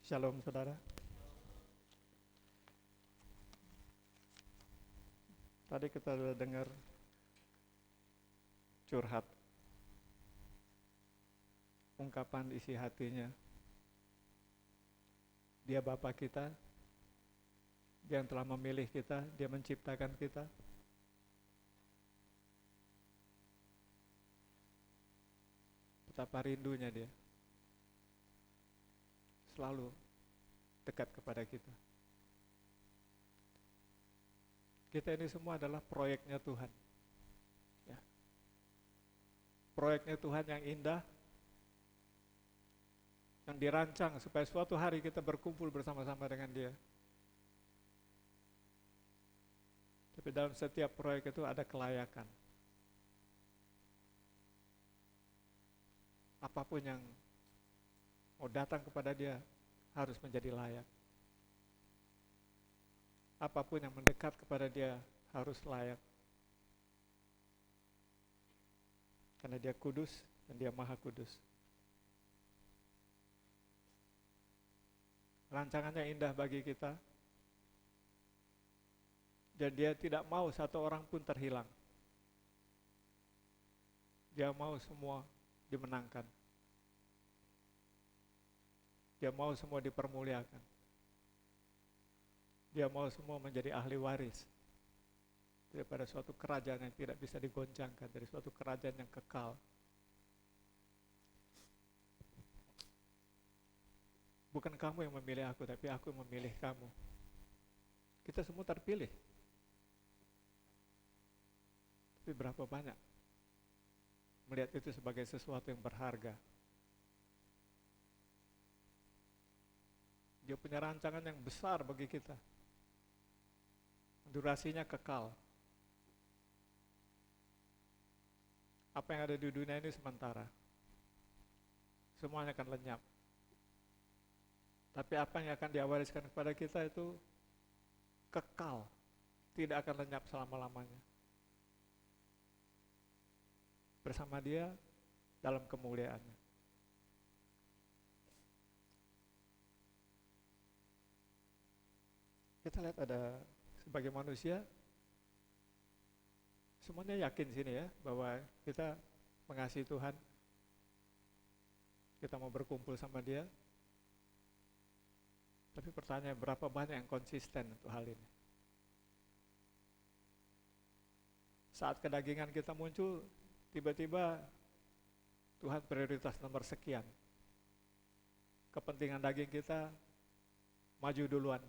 Shalom saudara. Tadi kita sudah dengar curhat, ungkapan isi hatinya. Dia Bapa kita, Dia yang telah memilih kita, Dia menciptakan kita. Betapa rindunya Dia selalu dekat kepada kita. Kita ini semua adalah proyeknya Tuhan. Ya. Proyeknya Tuhan yang indah, yang dirancang supaya suatu hari kita berkumpul bersama-sama dengan Dia. Tapi dalam setiap proyek itu ada kelayakan. Apapun yang mau datang kepada Dia harus menjadi layak. Apapun yang mendekat kepada Dia harus layak. Karena Dia kudus dan Dia maha kudus. Rancangannya indah bagi kita. Dan Dia tidak mau satu orang pun terhilang. Dia mau semua dimenangkan. Dia mau semua dipermuliakan. Dia mau semua menjadi ahli waris daripada suatu kerajaan yang tidak bisa digoncangkan, dari suatu kerajaan yang kekal. Bukan kamu yang memilih aku, tapi aku yang memilih kamu. Kita semua terpilih. Tapi berapa banyak melihat itu sebagai sesuatu yang berharga? Dia punya rancangan yang besar bagi kita. Durasinya kekal. Apa yang ada di dunia ini sementara. Semuanya akan lenyap. Tapi apa yang akan diwariskan kepada kita itu kekal. Tidak akan lenyap selama-lamanya. Bersama Dia dalam kemuliaannya. Kita lihat ada sebagai manusia, semuanya yakin sini ya, bahwa kita mengasihi Tuhan, kita mau berkumpul sama Dia. Tapi pertanyaan, berapa banyak yang konsisten untuk hal ini? Saat kedagingan kita muncul, tiba-tiba Tuhan prioritas nomor sekian. Kepentingan daging kita maju duluan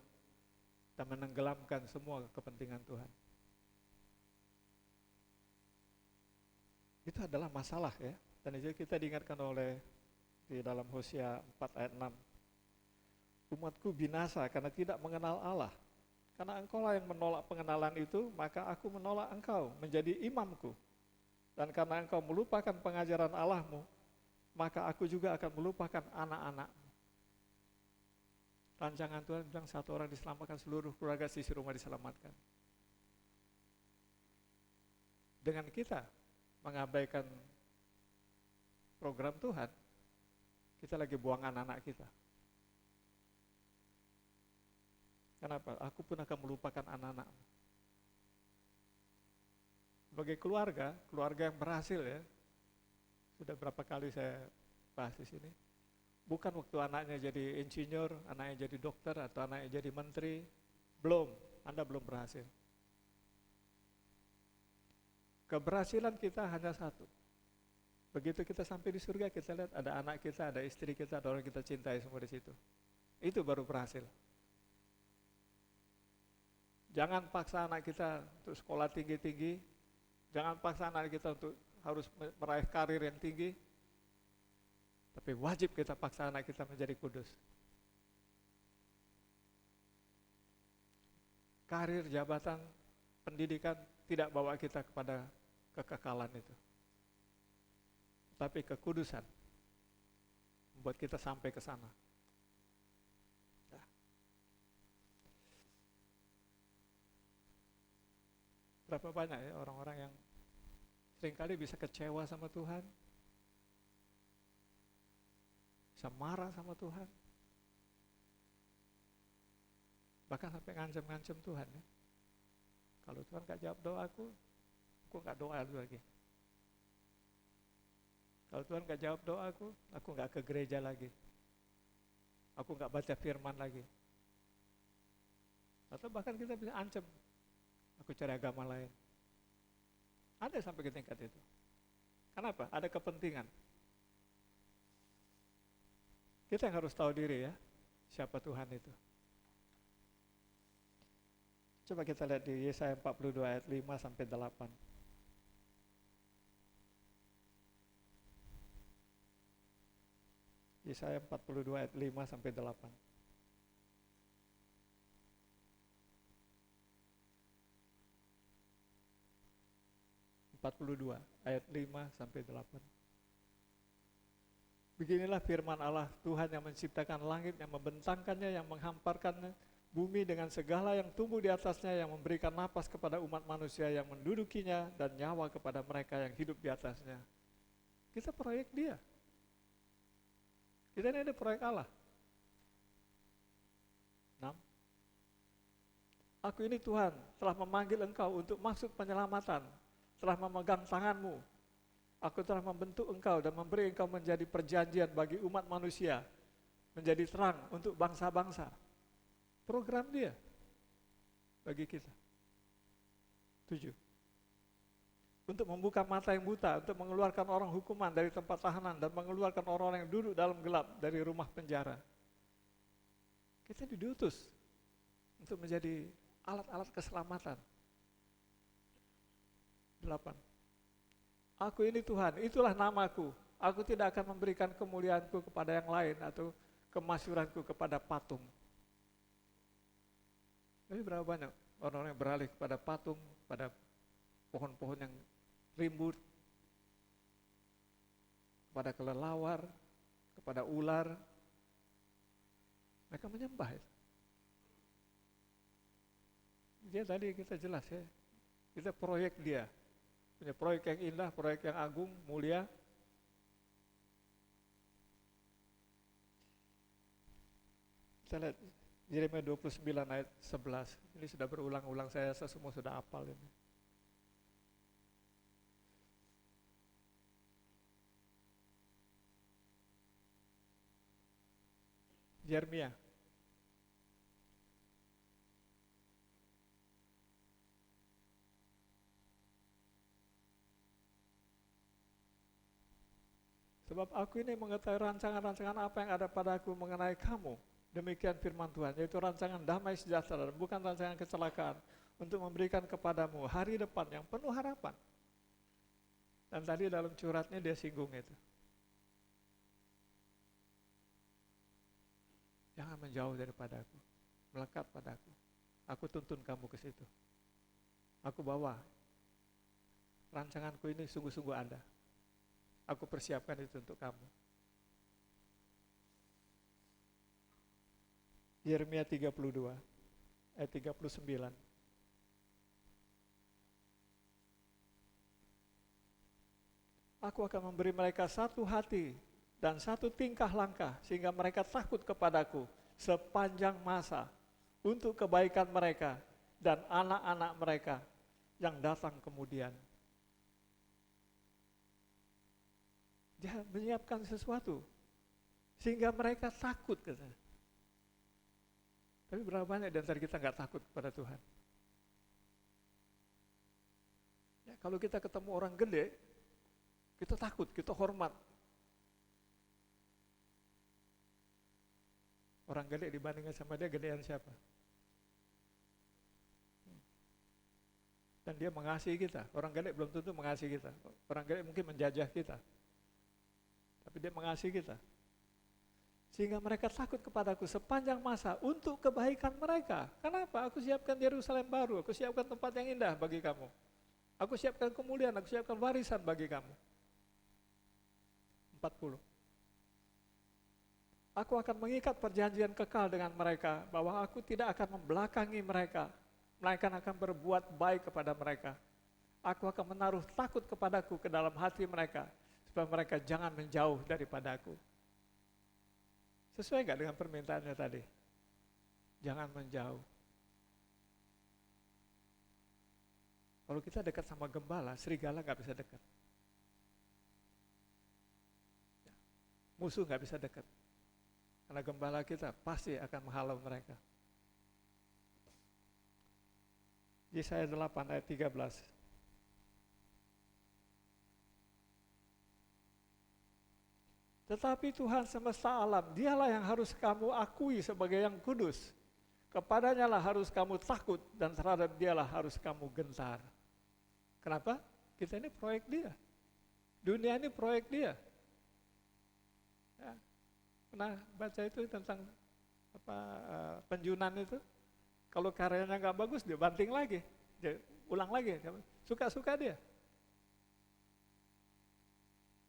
dan menenggelamkan semua kepentingan Tuhan. Itu adalah masalah ya. Dan itu kita diingatkan oleh di dalam Hosea 4 ayat 6. Umatku binasa karena tidak mengenal Allah. Karena engkaulah yang menolak pengenalan itu, maka aku menolak engkau menjadi imamku. Dan karena engkau melupakan pengajaran Allahmu, maka aku juga akan melupakan anak-anakmu. Rancangan Tuhan bilang satu orang diselamatkan, seluruh keluarga sisi rumah diselamatkan. Dengan kita mengabaikan program Tuhan, kita lagi buang anak-anak kita. Kenapa? Aku pun akan melupakan anak-anakmu. Sebagai keluarga yang berhasil ya, sudah berapa kali saya bahas di sini. Bukan waktu anaknya jadi insinyur, anaknya jadi dokter, atau anaknya jadi menteri. Belum, Anda belum berhasil. Keberhasilan kita hanya satu. Begitu kita sampai di surga, kita lihat ada anak kita, ada istri kita, ada orang kita cintai semua di situ. Itu baru berhasil. Jangan paksa anak kita untuk sekolah tinggi-tinggi. Jangan paksa anak kita untuk harus meraih karir yang tinggi. Tapi wajib kita paksa anak kita menjadi kudus. Karir, jabatan, pendidikan tidak bawa kita kepada kekekalan itu. Tapi kekudusan membuat kita sampai ke sana. Nah. Berapa banyak ya orang-orang yang seringkali bisa kecewa sama Tuhan, bisa marah sama Tuhan, Bahkan sampai ngancem-ngancem Tuhan ya. Kalau Tuhan gak jawab doaku gak doa lagi. Kalau Tuhan gak jawab doaku gak ke gereja lagi. Aku gak baca firman lagi. Atau bahkan kita bisa ancam, aku cari agama lain. Ada sampai ke tingkat itu. Kenapa? Ada kepentingan. Kita yang harus tahu diri ya, siapa Tuhan itu. Coba kita lihat di Yesaya 42 ayat 5 sampai 8. Yesaya 42 ayat 5 sampai 8. Ayat 5 sampai 8. Beginilah firman Allah, Tuhan yang menciptakan langit, yang membentangkannya, yang menghamparkannya, bumi dengan segala yang tumbuh di atasnya, yang memberikan napas kepada umat manusia yang mendudukinya, dan nyawa kepada mereka yang hidup di atasnya. Kita proyek Dia. Kita ini ada proyek Allah. 6. Aku ini Tuhan, telah memanggil engkau untuk maksud penyelamatan, telah memegang tanganmu. Aku telah membentuk engkau dan memberi engkau menjadi perjanjian bagi umat manusia, menjadi terang untuk bangsa-bangsa. Program Dia bagi kita. 7. Untuk membuka mata yang buta, untuk mengeluarkan orang hukuman dari tempat tahanan, dan mengeluarkan orang-orang yang duduk dalam gelap dari rumah penjara. Kita diutus untuk menjadi alat-alat keselamatan. 8. Aku ini Tuhan, itulah namaku. Aku tidak akan memberikan kemuliaanku kepada yang lain atau kemasyhuranku kepada patung. Tapi berapa banyak orang-orang yang beralih kepada patung, pada pohon-pohon yang rimbun, kepada kelelawar, kepada ular. Mereka menyembah itu. Dia tadi kita jelas ya, kita proyek Dia. Punya proyek yang indah, proyek yang agung, mulia. Kita lihat Yeremia 29 ayat 11. Ini sudah berulang-ulang, saya semua sudah hafal ini. Yeremia. Sebab aku ini mengetahui rancangan-rancangan apa yang ada padaku mengenai kamu. Demikian firman Tuhan, yaitu rancangan damai sejahtera, bukan rancangan kecelakaan, untuk memberikan kepadamu hari depan yang penuh harapan. Dan tadi dalam curhatnya dia singgung itu. Jangan menjauh daripada aku, melekat padaku. Aku tuntun kamu ke situ. Aku bawa rancanganku ini sungguh-sungguh ada. Aku persiapkan itu untuk kamu. Yeremia 32 ayat 39. Aku akan memberi mereka satu hati dan satu tingkah langkah sehingga mereka takut kepadaku sepanjang masa untuk kebaikan mereka dan anak-anak mereka yang datang kemudian. Dia menyiapkan sesuatu sehingga mereka takut katanya. Tapi berapa banyak di antara kita nggak takut kepada Tuhan? Ya, kalau kita ketemu orang gede, kita takut, kita hormat. Orang gede dibandingkan sama dia, gedean siapa? Dan dia mengasihi kita. Orang gede belum tentu mengasihi kita. Orang gede mungkin menjajah kita. Tapi dia mengasihi kita. Sehingga mereka takut kepadaku sepanjang masa untuk kebaikan mereka. Kenapa? Aku siapkan Yerusalem baru, aku siapkan tempat yang indah bagi kamu. Aku siapkan kemuliaan, aku siapkan warisan bagi kamu. 40. Aku akan mengikat perjanjian kekal dengan mereka, bahwa aku tidak akan membelakangi mereka, melainkan akan berbuat baik kepada mereka. Aku akan menaruh takut kepadaku ke dalam hati mereka, supaya mereka jangan menjauh daripada aku. Sesuai gak dengan permintaannya tadi? Jangan menjauh. Kalau kita dekat sama gembala, serigala nggak bisa dekat. Musuh nggak bisa dekat. Karena gembala kita pasti akan menghalau mereka. Yesaya 8 ayat 13. Tetapi Tuhan semesta alam, dialah yang harus kamu akui sebagai yang kudus. Kepadanya lah harus kamu takut dan terhadap dialah harus kamu gentar. Kenapa? Kita ini proyek dia. Dunia ini proyek dia. Ya, pernah baca itu tentang penjunan itu? Kalau karyanya nggak bagus, dia banting lagi, dia ulang lagi. Suka-suka dia.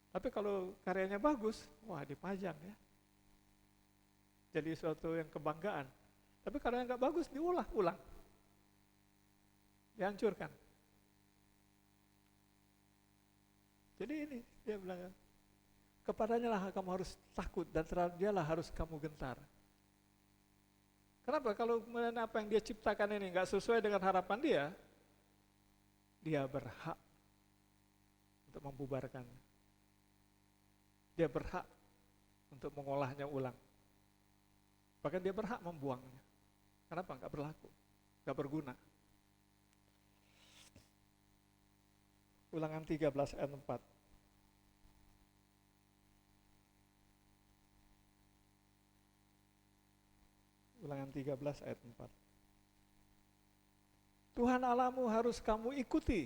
Tapi kalau karyanya bagus, wah dipajang ya. Jadi suatu yang kebanggaan. Tapi kalau yang nggak bagus, diulang-ulang. Dihancurkan. Jadi ini, dia bilang, kepadanya lah kamu harus takut dan terhadap dialah harus kamu gentar. Kenapa? Kalau kemudian apa yang dia ciptakan ini nggak sesuai dengan harapan dia, dia berhak untuk membubarkannya. Dia berhak untuk mengolahnya ulang. Bahkan dia berhak membuangnya. Kenapa? Nggak berlaku, nggak berguna. Ulangan 13 ayat 4. Ulangan 13 ayat 4. Tuhan Allahmu harus kamu ikuti.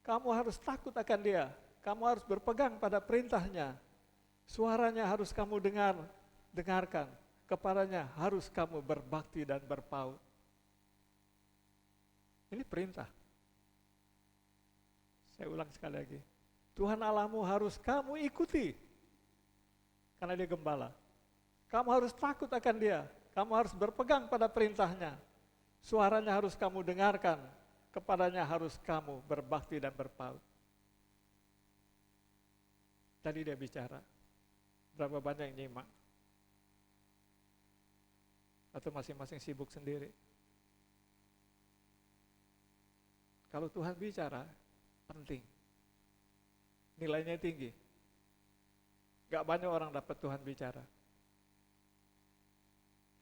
Kamu harus takut akan dia. Kamu harus berpegang pada perintahnya. Suaranya harus kamu dengarkan. Kepadanya harus kamu berbakti dan berpaut. Ini perintah. Saya ulang sekali lagi. Tuhan Allahmu harus kamu ikuti. Karena dia gembala. Kamu harus takut akan dia. Kamu harus berpegang pada perintahnya. Suaranya harus kamu dengarkan. Kepadanya harus kamu berbakti dan berpaut. Tadi dia bicara. Berapa banyak yang nyimak? Atau masing-masing sibuk sendiri? Kalau Tuhan bicara, penting. Nilainya tinggi. Gak banyak orang dapat Tuhan bicara.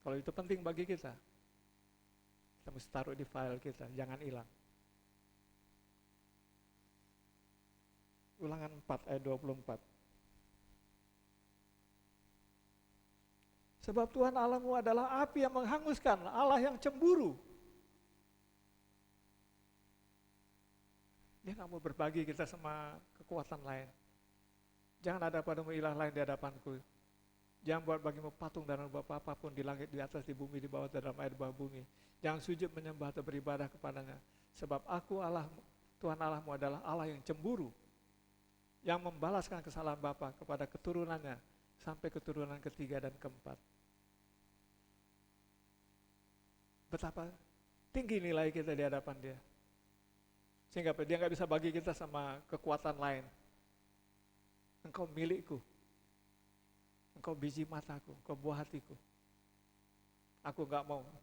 Kalau itu penting bagi kita mesti taruh di file kita, jangan hilang. Ulangan 4 ayat 24. Sebab Tuhan Allahmu adalah api yang menghanguskan, Allah yang cemburu. Dia nggak mau berbagi kita sama kekuatan lain. Jangan ada padamu ilah lain di hadapanku. Jangan buat bagimu patung dan buat apapun di langit, di atas, di bumi, di bawah, dalam air, di bawah bumi. Jangan sujud menyembah atau beribadah kepadanya. Sebab aku Allah, Tuhan Allahmu adalah Allah yang cemburu, yang membalaskan kesalahan bapa kepada keturunannya sampai keturunan ketiga dan keempat. Betapa tinggi nilai kita di hadapan dia. Sehingga dia nggak bisa bagi kita sama kekuatan lain. Engkau milikku. Engkau biji mataku, engkau buah hatiku. Aku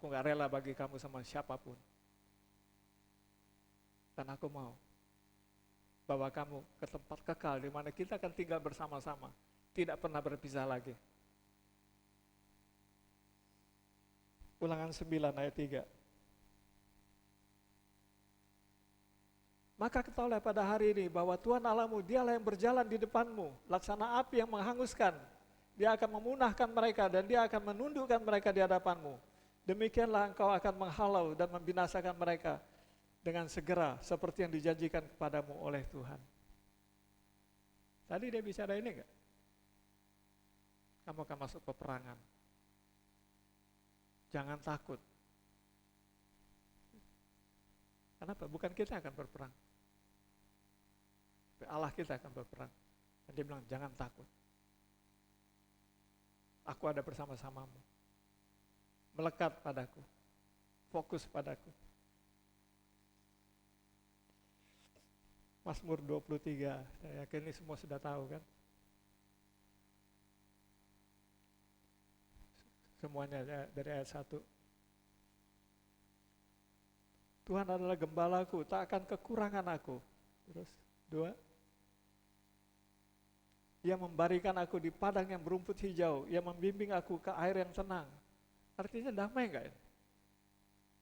nggak rela bagi kamu sama siapapun. Dan aku mau bawa kamu ke tempat kekal di mana kita akan tinggal bersama-sama, tidak pernah berpisah lagi. Ulangan 9 ayat 3. Maka ketahuilah pada hari ini bahwa Tuhan Allahmu, dialah yang berjalan di depanmu, laksana api yang menghanguskan. Dia akan memunahkan mereka dan dia akan menundukkan mereka di hadapanmu. Demikianlah engkau akan menghalau dan membinasakan mereka dengan segera seperti yang dijanjikan kepadamu oleh Tuhan. Tadi dia bicara ini enggak? Kamu akan masuk peperangan. Jangan takut. Kenapa? Bukan kita akan berperang. Tapi Allah kita akan berperang. Dan dia bilang jangan takut. Aku ada bersama-samamu. Melekat padaku. Fokus padaku. Mazmur 23, saya yakin ini semua sudah tahu kan? Semuanya dari ayat 1. Tuhan adalah gembalaku, tak akan kekurangan aku. Terus 2, Ia membarikan aku di padang yang berumput hijau, Ia membimbing aku ke air yang tenang. Artinya damai enggak ya?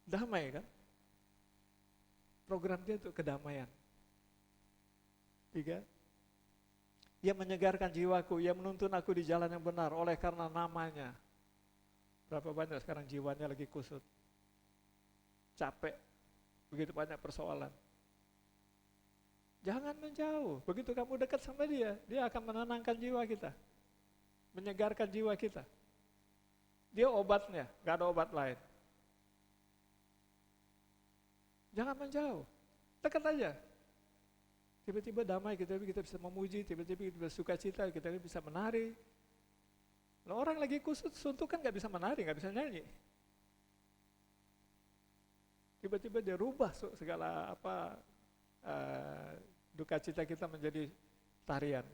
Damai kan? Program dia untuk kedamaian. 3, Ia menyegarkan jiwaku, Ia menuntun aku di jalan yang benar oleh karena namanya. Berapa banyak sekarang jiwanya lagi kusut, capek, begitu banyak persoalan. Jangan menjauh, begitu kamu dekat sama dia, dia akan menenangkan jiwa kita, menyegarkan jiwa kita. Dia obatnya, gak ada obat lain. Jangan menjauh, dekat aja. Tiba-tiba damai, kita bisa memuji, tiba-tiba kita bisa sukacita, kita bisa menari. Nah, orang lagi kusut, suntuk kan gak bisa menari, gak bisa nyanyi. Tiba-tiba dia rubah segala duka cita kita menjadi tarian.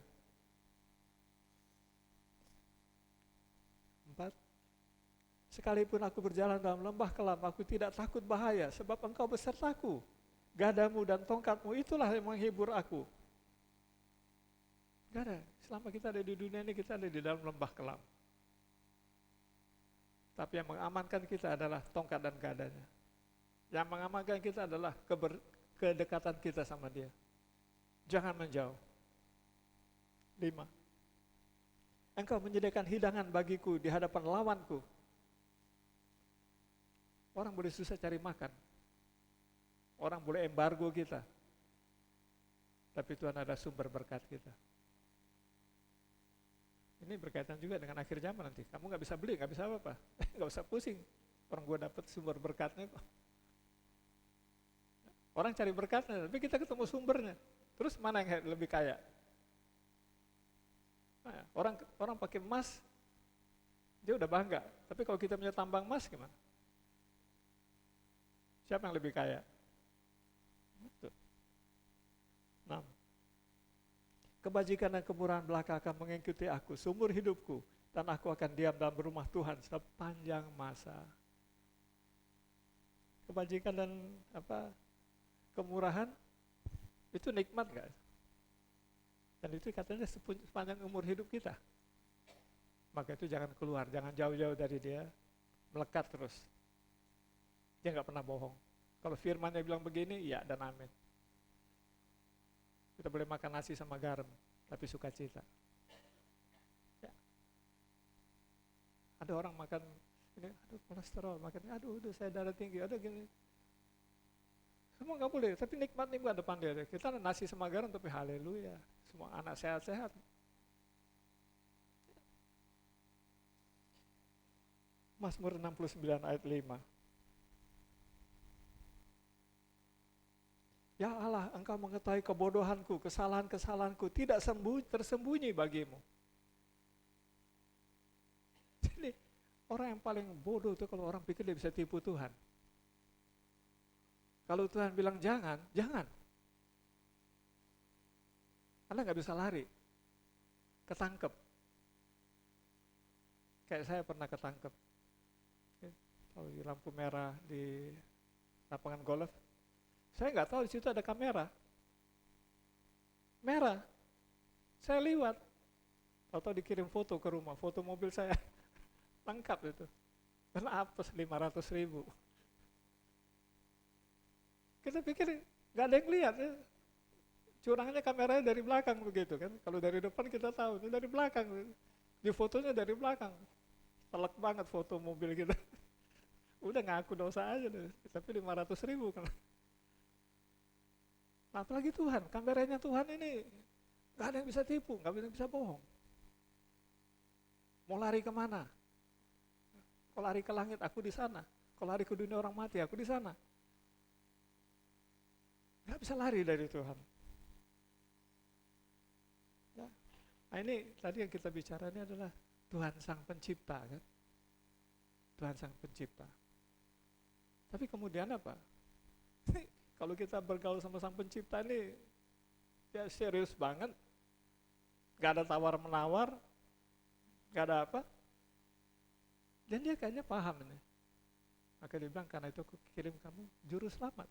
4, sekalipun aku berjalan dalam lembah kelam, aku tidak takut bahaya, sebab Engkau besertaku. Gadamu dan tongkatmu itulah yang menghibur aku. Gak ada, selama kita ada di dunia ini, kita ada di dalam lembah kelam. Tapi yang mengamankan kita adalah tongkat dan gadanya. Yang mengamankan kita adalah kedekatan kita sama dia. Jangan menjauh. 5, Engkau menyediakan hidangan bagiku di hadapan lawanku. Orang boleh susah cari makan, orang boleh embargo kita, tapi Tuhan ada sumber berkat kita. Ini berkaitan juga dengan akhir zaman nanti. Kamu gak bisa beli, gak bisa apa-apa, gak usah pusing. Orang gue dapet sumber berkatnya kok. Orang cari berkatnya, tapi kita ketemu sumbernya. Terus mana yang lebih kaya? Nah, orang pakai emas, dia udah bangga. Tapi kalau kita punya tambang emas gimana? Siapa yang lebih kaya? Betul. 6, kebajikan dan kemurahan belaka akan mengikuti aku seumur hidupku, dan aku akan diam dalam rumah Tuhan sepanjang masa. Kebajikan dan kemurahan itu nikmat gak? Dan itu katanya sepanjang umur hidup kita. Maka itu jangan keluar, jangan jauh-jauh dari dia, melekat terus. Dia gak pernah bohong. Kalau firman-Nya bilang begini, ya dan amin. Kita boleh makan nasi sama garam, tapi sukacita. Ya. Ada orang makan ini, aduh kolesterol, makan, aduh saya darah tinggi, aduh gini. Semua nggak boleh, tapi nikmat depan dia. Kita nasi sama garam, tapi haleluya. Semua anak sehat-sehat. Mazmur 69 ayat 5. Ya Allah, Engkau mengetahui kebodohanku, kesalahan-kesalahanku tidak tersembunyi bagimu. Jadi orang yang paling bodoh itu kalau orang pikir dia bisa tipu Tuhan. Kalau Tuhan bilang jangan, jangan. Anda nggak bisa lari, ketangkep. Kayak saya pernah ketangkep. Kalau di lampu merah di lapangan golf, saya nggak tahu di situ ada kamera. Merah, saya liwat. Atau dikirim foto ke rumah, foto mobil saya lengkap itu. Karena apes 500.000. Kita pikir nggak ada yang lihat ya. Curangnya kameranya dari belakang begitu kan. Kalau dari depan kita tahu, itu dari belakang. Di fotonya dari belakang. Telak banget foto mobil kita. Udah ngaku dosa aja deh. Tapi 500.000 kan. Nah, apalagi Tuhan, kameranya Tuhan ini nggak ada yang bisa tipu, nggak ada yang bisa bohong. Mau lari kemana? Kalau lari ke langit, aku di sana. Kalau lari ke dunia orang mati, aku di sana. Nggak bisa lari dari Tuhan. Ya. Nah ini tadi yang kita bicara ini adalah Tuhan Sang Pencipta kan. Tuhan Sang Pencipta. Tapi kemudian apa? Kalau kita bergaul sama Sang Pencipta ini ya serius banget. Gak ada tawar-menawar, gak ada apa. Dan dia kayaknya paham ini. Maka dia bilang, karena itu aku kirim kamu juru selamat.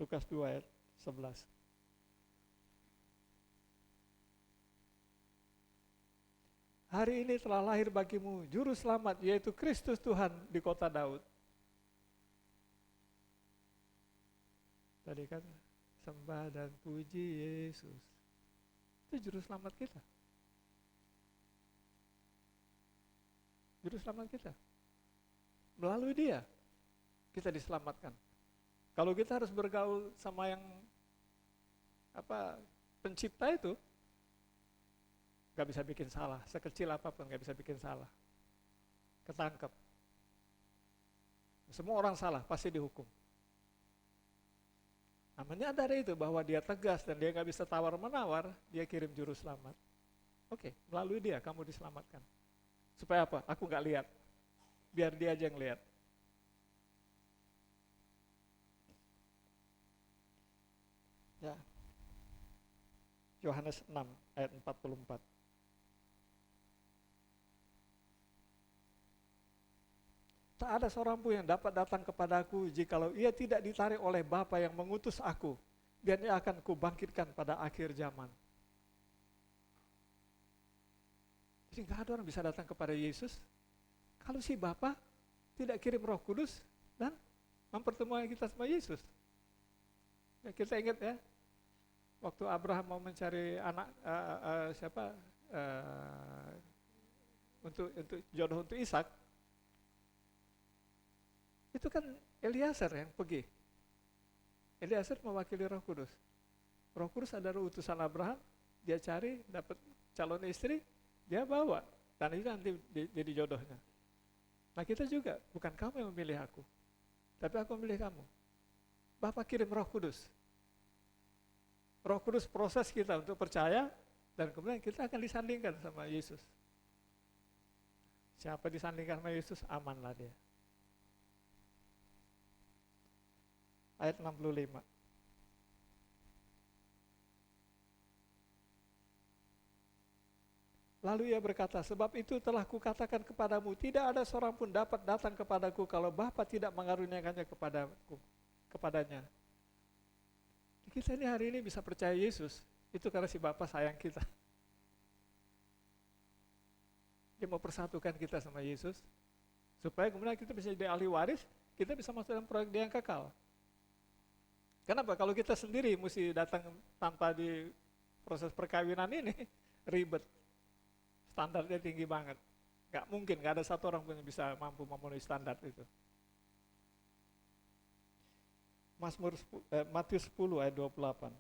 Lukas 2 ayat 11. Hari ini telah lahir bagimu juru selamat, yaitu Kristus Tuhan di kota Daud. Tadi kan sembah dan puji Yesus. Itu juru selamat kita. Juru selamat kita. Melalui dia kita diselamatkan. Kalau kita harus bergaul sama yang pencipta itu, gak bisa bikin salah, sekecil apapun gak bisa bikin salah. Ketangkep. Semua orang salah, pasti dihukum. Nah, menyadari itu bahwa dia tegas dan dia gak bisa tawar-menawar, dia kirim juru selamat. Oke, melalui dia kamu diselamatkan. Supaya apa? Aku gak lihat. Biar dia aja yang lihat. Ya. Yohanes 6 ayat 44. Tak ada seorang pun yang dapat datang kepadaku jikalau ia tidak ditarik oleh Bapa yang mengutus aku, dan ia akan kubangkitkan pada akhir zaman. Jadi nggak ada orang bisa datang kepada Yesus kalau si Bapa tidak kirim Roh Kudus dan mempertemukan kita sama Yesus. Ya, kita ingat ya, waktu Abraham mau mencari anak untuk jodoh untuk Ishak, itu kan Eliezer yang pergi. Eliezer mewakili Roh Kudus. Roh Kudus adalah utusan Abraham, dia cari, dapat calon istri, dia bawa, dan itu nanti jadi jodohnya. Nah kita juga, bukan kamu yang memilih aku, tapi aku memilih kamu. Bapak kirim Roh Kudus. Roh Kudus proses kita untuk percaya, dan kemudian kita akan disandingkan sama Yesus. Siapa disandingkan sama Yesus, amanlah dia. Ayat 65. Lalu ia berkata, sebab itu telah kukatakan kepadamu, tidak ada seorang pun dapat datang kepadaku kalau Bapa tidak mengaruniakannya kepadanya. Kita ini hari ini bisa percaya Yesus, itu karena si Bapa sayang kita. Dia mau persatukan kita sama Yesus, supaya kemudian kita bisa jadi ahli waris, kita bisa masuk dalam proyek dia yang kekal. Kenapa? Kalau kita sendiri mesti datang tanpa di proses perkawinan ini, ribet. Standarnya tinggi banget. Gak mungkin, gak ada satu orang pun yang bisa mampu memenuhi standar itu. Matius 10 ayat 28.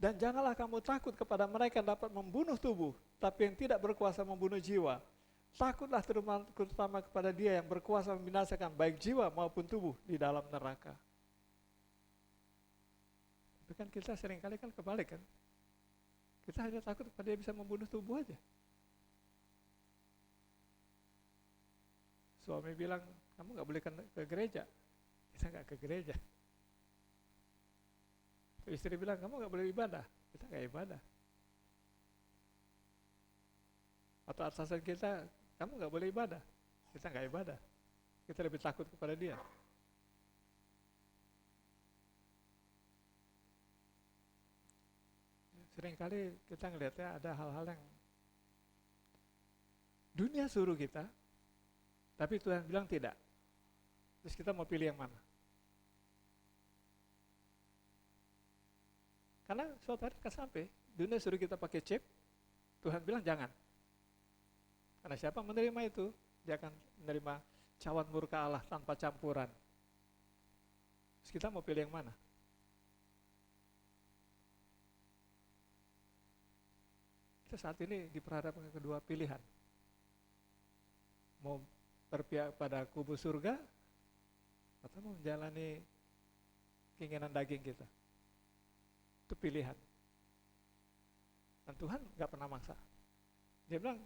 Dan janganlah kamu takut kepada mereka yang dapat membunuh tubuh, tapi yang tidak berkuasa membunuh jiwa. Takutlah terutama kepada dia yang berkuasa membinasakan baik jiwa maupun tubuh di dalam neraka. Tapi kan kita seringkali kan kebalik kan. Kita hanya takut kepada dia bisa membunuh tubuh aja. Suami bilang, kamu gak boleh ke gereja. Kita gak ke gereja. Istri bilang, kamu gak boleh ibadah. Kita gak ibadah. Atau atasan kita, kamu gak boleh ibadah. Kita gak ibadah. Kita lebih takut kepada dia. Seringkali kita ngelihatnya ada hal-hal yang dunia suruh kita, tapi Tuhan bilang tidak. Terus kita mau pilih yang mana? Karena suatu hari akan sampai, dunia suruh kita pakai chip, Tuhan bilang jangan. Karena siapa menerima itu, dia akan menerima cawan murka Allah tanpa campuran. Terus kita mau pilih yang mana? Kita saat ini diperhadapkan kedua pilihan. Mau berpihak pada kubu surga, atau mau menjalani keinginan daging kita. Itu pilihan. Dan Tuhan gak pernah maksa. Dia bilang,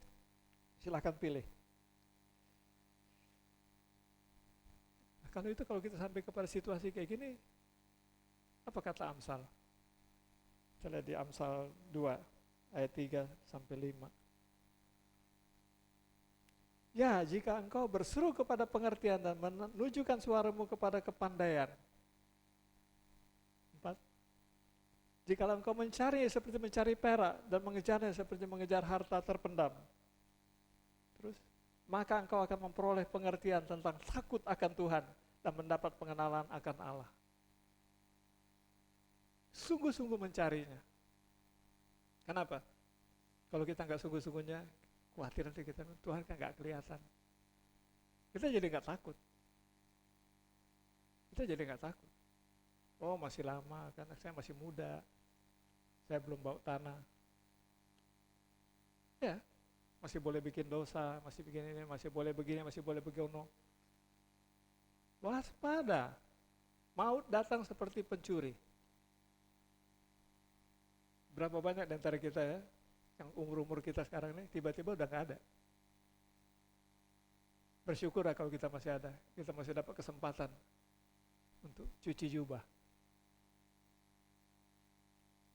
silahkan pilih. Nah, kalau kita sampai kepada situasi kayak gini, apa kata Amsal? Kita lihat di Amsal 2 ayat 3 sampai 5. Ya, jika engkau berseru kepada pengertian dan menunjukkan suaramu kepada kepandaian. 4. Jikalau engkau mencari seperti mencari perak dan mengejarnya seperti mengejar harta terpendam. Terus, maka engkau akan memperoleh pengertian tentang takut akan Tuhan dan mendapat pengenalan akan Allah. Sungguh-sungguh mencarinya. Kenapa? Kalau kita nggak sungguh-sungguhnya, khawatir nanti kita, Tuhan kan nggak kelihatan. Kita jadi nggak takut. Kita jadi nggak takut. Oh, masih lama, karena saya masih muda. Saya belum bau tanah. Ya, masih boleh bikin dosa, masih bikin ini, masih boleh begini, masih boleh begono. Waspada. Maut datang seperti pencuri. Berapa banyak di antara kita ya, yang umur-umur kita sekarang ini tiba-tiba udah nggak ada. Bersyukurlah kalau kita masih ada, kita masih dapat kesempatan untuk cuci jubah.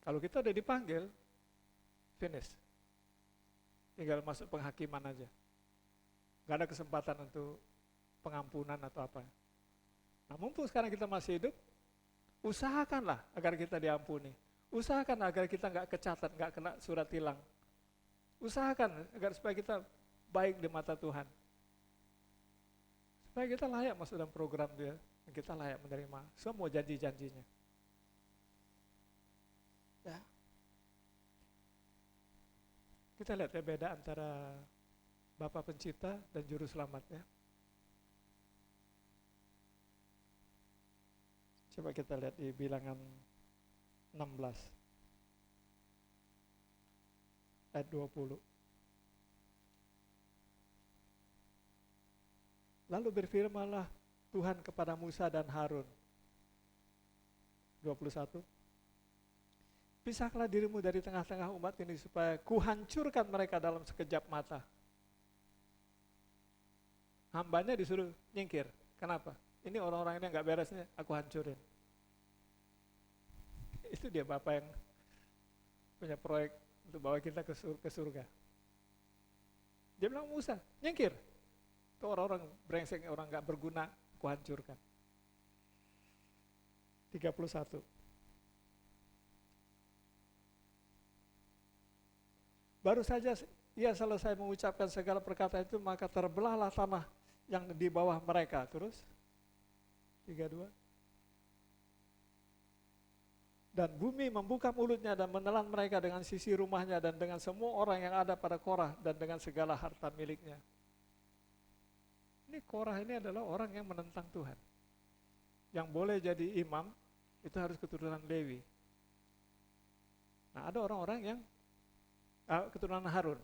Kalau kita udah dipanggil, finish. Tinggal masuk penghakiman aja. Nggak ada kesempatan untuk pengampunan atau apa. Nah, mumpung sekarang kita masih hidup, usahakanlah agar kita diampuni. Usahakan agar kita nggak kecatat, nggak kena surat tilang. Usahakan agar supaya kita baik di mata Tuhan. Supaya kita layak masuk dalam program Dia, dan kita layak menerima semua janji-janjinya. Ya. Kita lihat ya beda antara Bapa Pencipta dan Juru Selamat ya. Coba kita lihat di Bilangan 16 ayat 20. Lalu berfirmanlah Tuhan kepada Musa dan Harun. 21. Pisahkanlah dirimu dari tengah-tengah umat ini supaya kuhancurkan mereka dalam sekejap mata. Hambanya disuruh nyingkir. Kenapa? Ini orang-orang ini nggak beresnya, aku hancurin. Itu dia Bapak yang punya proyek untuk bawa kita ke surga. Dia bilang, Musa, nyingkir. Itu orang-orang brengsek, orang nggak berguna, aku hancurkan. 31. Baru saja ia selesai mengucapkan segala perkataan itu, maka terbelahlah tanah yang di bawah mereka. Terus 32. Dan bumi membuka mulutnya dan menelan mereka dengan sisi rumahnya dan dengan semua orang yang ada pada Korah dan dengan segala harta miliknya. Ini Korah ini adalah orang yang menentang Tuhan. Yang boleh jadi imam itu harus keturunan Lewi. Nah, ada orang-orang yang keturunan Harun.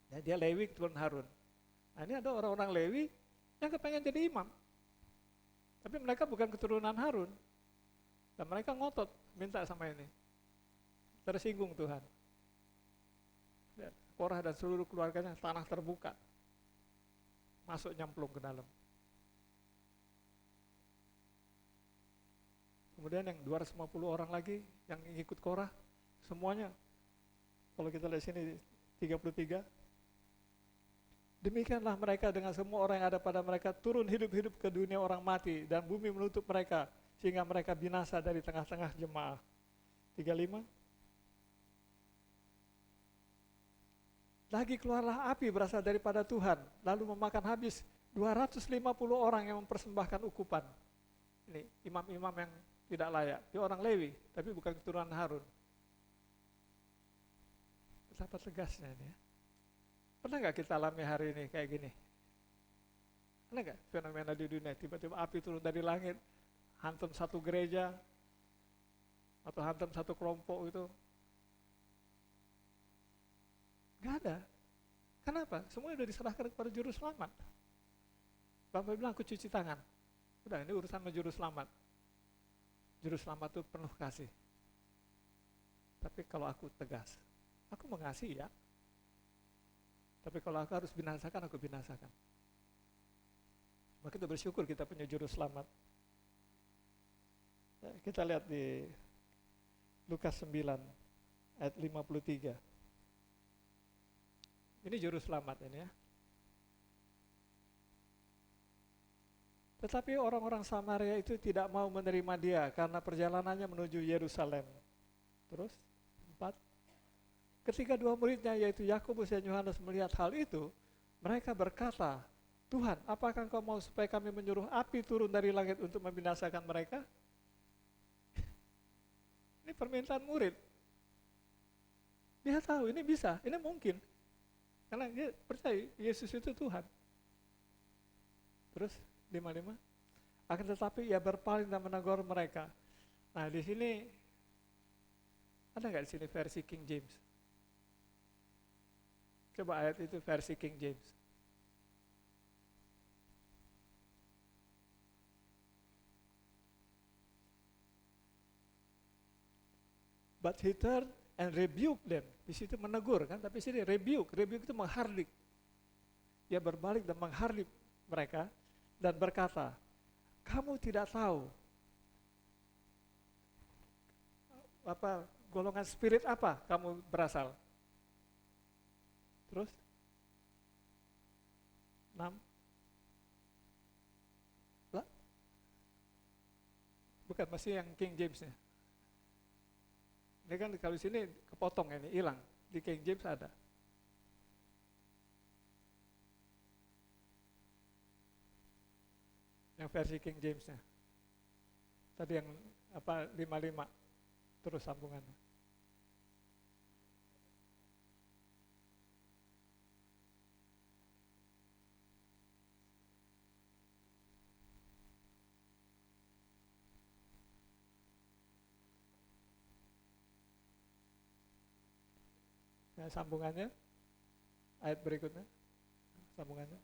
Ya, dia Lewi keturunan Harun. Nah, ini ada orang-orang Lewi yang kepengen jadi imam. Tapi mereka bukan keturunan Harun. Dan mereka ngotot minta sama ini. Tersinggung Tuhan. Korah dan seluruh keluarganya tanah terbuka. Masuk nyemplung ke dalam. Kemudian yang 250 orang lagi yang ikut Korah, semuanya, kalau kita lihat sini 33, demikianlah mereka dengan semua orang yang ada pada mereka turun hidup-hidup ke dunia orang mati dan bumi menutup mereka sehingga mereka binasa dari tengah-tengah jemaah. 35. Lagi keluarlah api berasal daripada Tuhan, lalu memakan habis 250 orang yang mempersembahkan ukupan. Ini imam-imam yang tidak layak. Dia orang Lewi, tapi bukan keturunan Harun. Betapa tegasnya ini ya. Pernah nggak kita alami hari ini kayak gini? Pernah nggak fenomena di dunia, tiba-tiba api turun dari langit, hantam satu gereja, atau hantam satu kelompok itu? Gak ada. Kenapa? Semuanya sudah diserahkan kepada Juru Selamat. Bapak bilang, aku cuci tangan. Udah, ini urusan sama Juru Selamat. Juru Selamat itu penuh kasih. Tapi kalau aku tegas, aku mengasihi ya. Tapi kalau aku harus binasakan, aku binasakan. Maka kita bersyukur kita punya Juru Selamat. Ya, kita lihat di Lukas 9 ayat 53. Ini Juru Selamat ini ya. Tetapi orang-orang Samaria itu tidak mau menerima dia karena perjalanannya menuju Yerusalem. Terus, 4. Ketika dua muridnya yaitu Yakobus dan Yohanes melihat hal itu, mereka berkata, Tuhan, apakah Engkau mau supaya kami menyuruh api turun dari langit untuk membinasakan mereka? Ini permintaan murid. Dia tahu ini bisa, ini mungkin. Karena dia percaya Yesus itu Tuhan. Terus 55. Akan tetapi ia berpaling dan menegur mereka. Nah di sini ada nggak di sini versi King James? Coba ayat itu versi King James. But he turned and rebuked them. Di situ menegur kan, tapi sini rebuke itu menghardik. Dia berbalik dan menghardik mereka dan berkata, kamu tidak tahu apa golongan spirit apa kamu berasal. Terus 6. Lah? Bukan, masih yang King James-nya. Ini kan kalau sini kepotong ini, hilang. Di King James ada. Yang versi King James-nya. Tadi yang 55. Terus sambungannya. Nah, sambungannya ayat berikutnya. Sambungannya.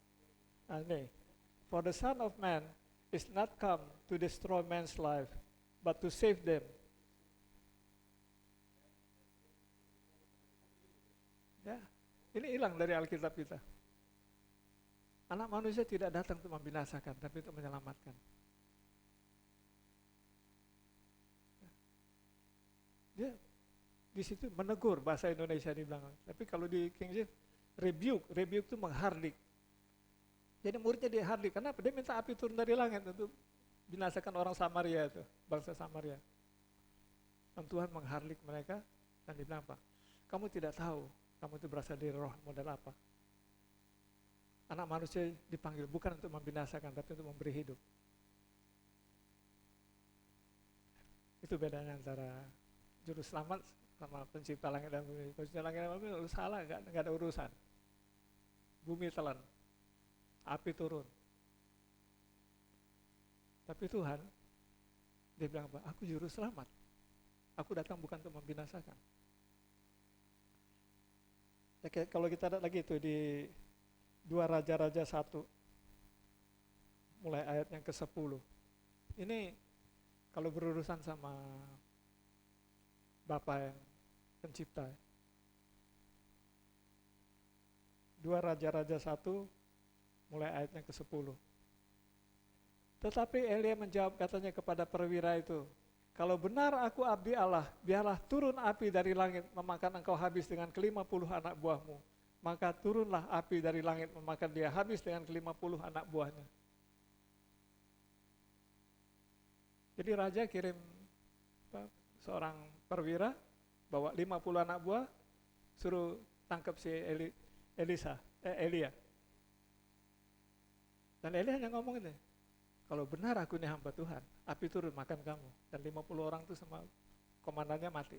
Nah, ini. For the Son of Man is not come to destroy man's life, but to save them. Ya, ini hilang dari Alkitab kita. Anak manusia tidak datang untuk membinasakan, tapi untuk menyelamatkan. Dia di situ menegur, bahasa Indonesia dibilang. Tapi kalau di King James, rebuke itu menghardik. Jadi muridnya dia hardik, kenapa? Dia minta api turun dari langit untuk binasakan orang Samaria itu, bangsa Samaria. Dan Tuhan menghardik mereka dan dibilang apa? Kamu tidak tahu, kamu itu berasal dari roh model apa. Anak manusia dipanggil bukan untuk membinasakan, tapi untuk memberi hidup. Itu bedanya antara juru selamat sama pencipta langit dan bumi. Pencipta langit dan bumi lu salah, nggak ada urusan. Bumi telan, api turun. Tapi Tuhan, dia bilang apa? Aku juru selamat. Aku datang bukan untuk membinasakan. Ya, kalau kita lihat lagi itu di 2 Raja-Raja 1, mulai ayat yang ke-10. Ini kalau berurusan sama Bapa yang pencipta. 2 Raja-Raja 1, mulai ayat yang ke-10. Tetapi Elia menjawab katanya kepada perwira itu, kalau benar aku abdi Allah, biarlah turun api dari langit memakan engkau habis dengan ke-50 anak buahmu. Maka turunlah api dari langit memakan dia habis dengan ke-50 anak buahnya. Jadi raja kirim seorang perwira, bawa 50 anak buah, suruh tangkap si Elia. Dan Elia hanya ngomong ini, kalau benar aku ini hamba Tuhan, api turun makan kamu. Dan 50 orang itu sama komandannya mati.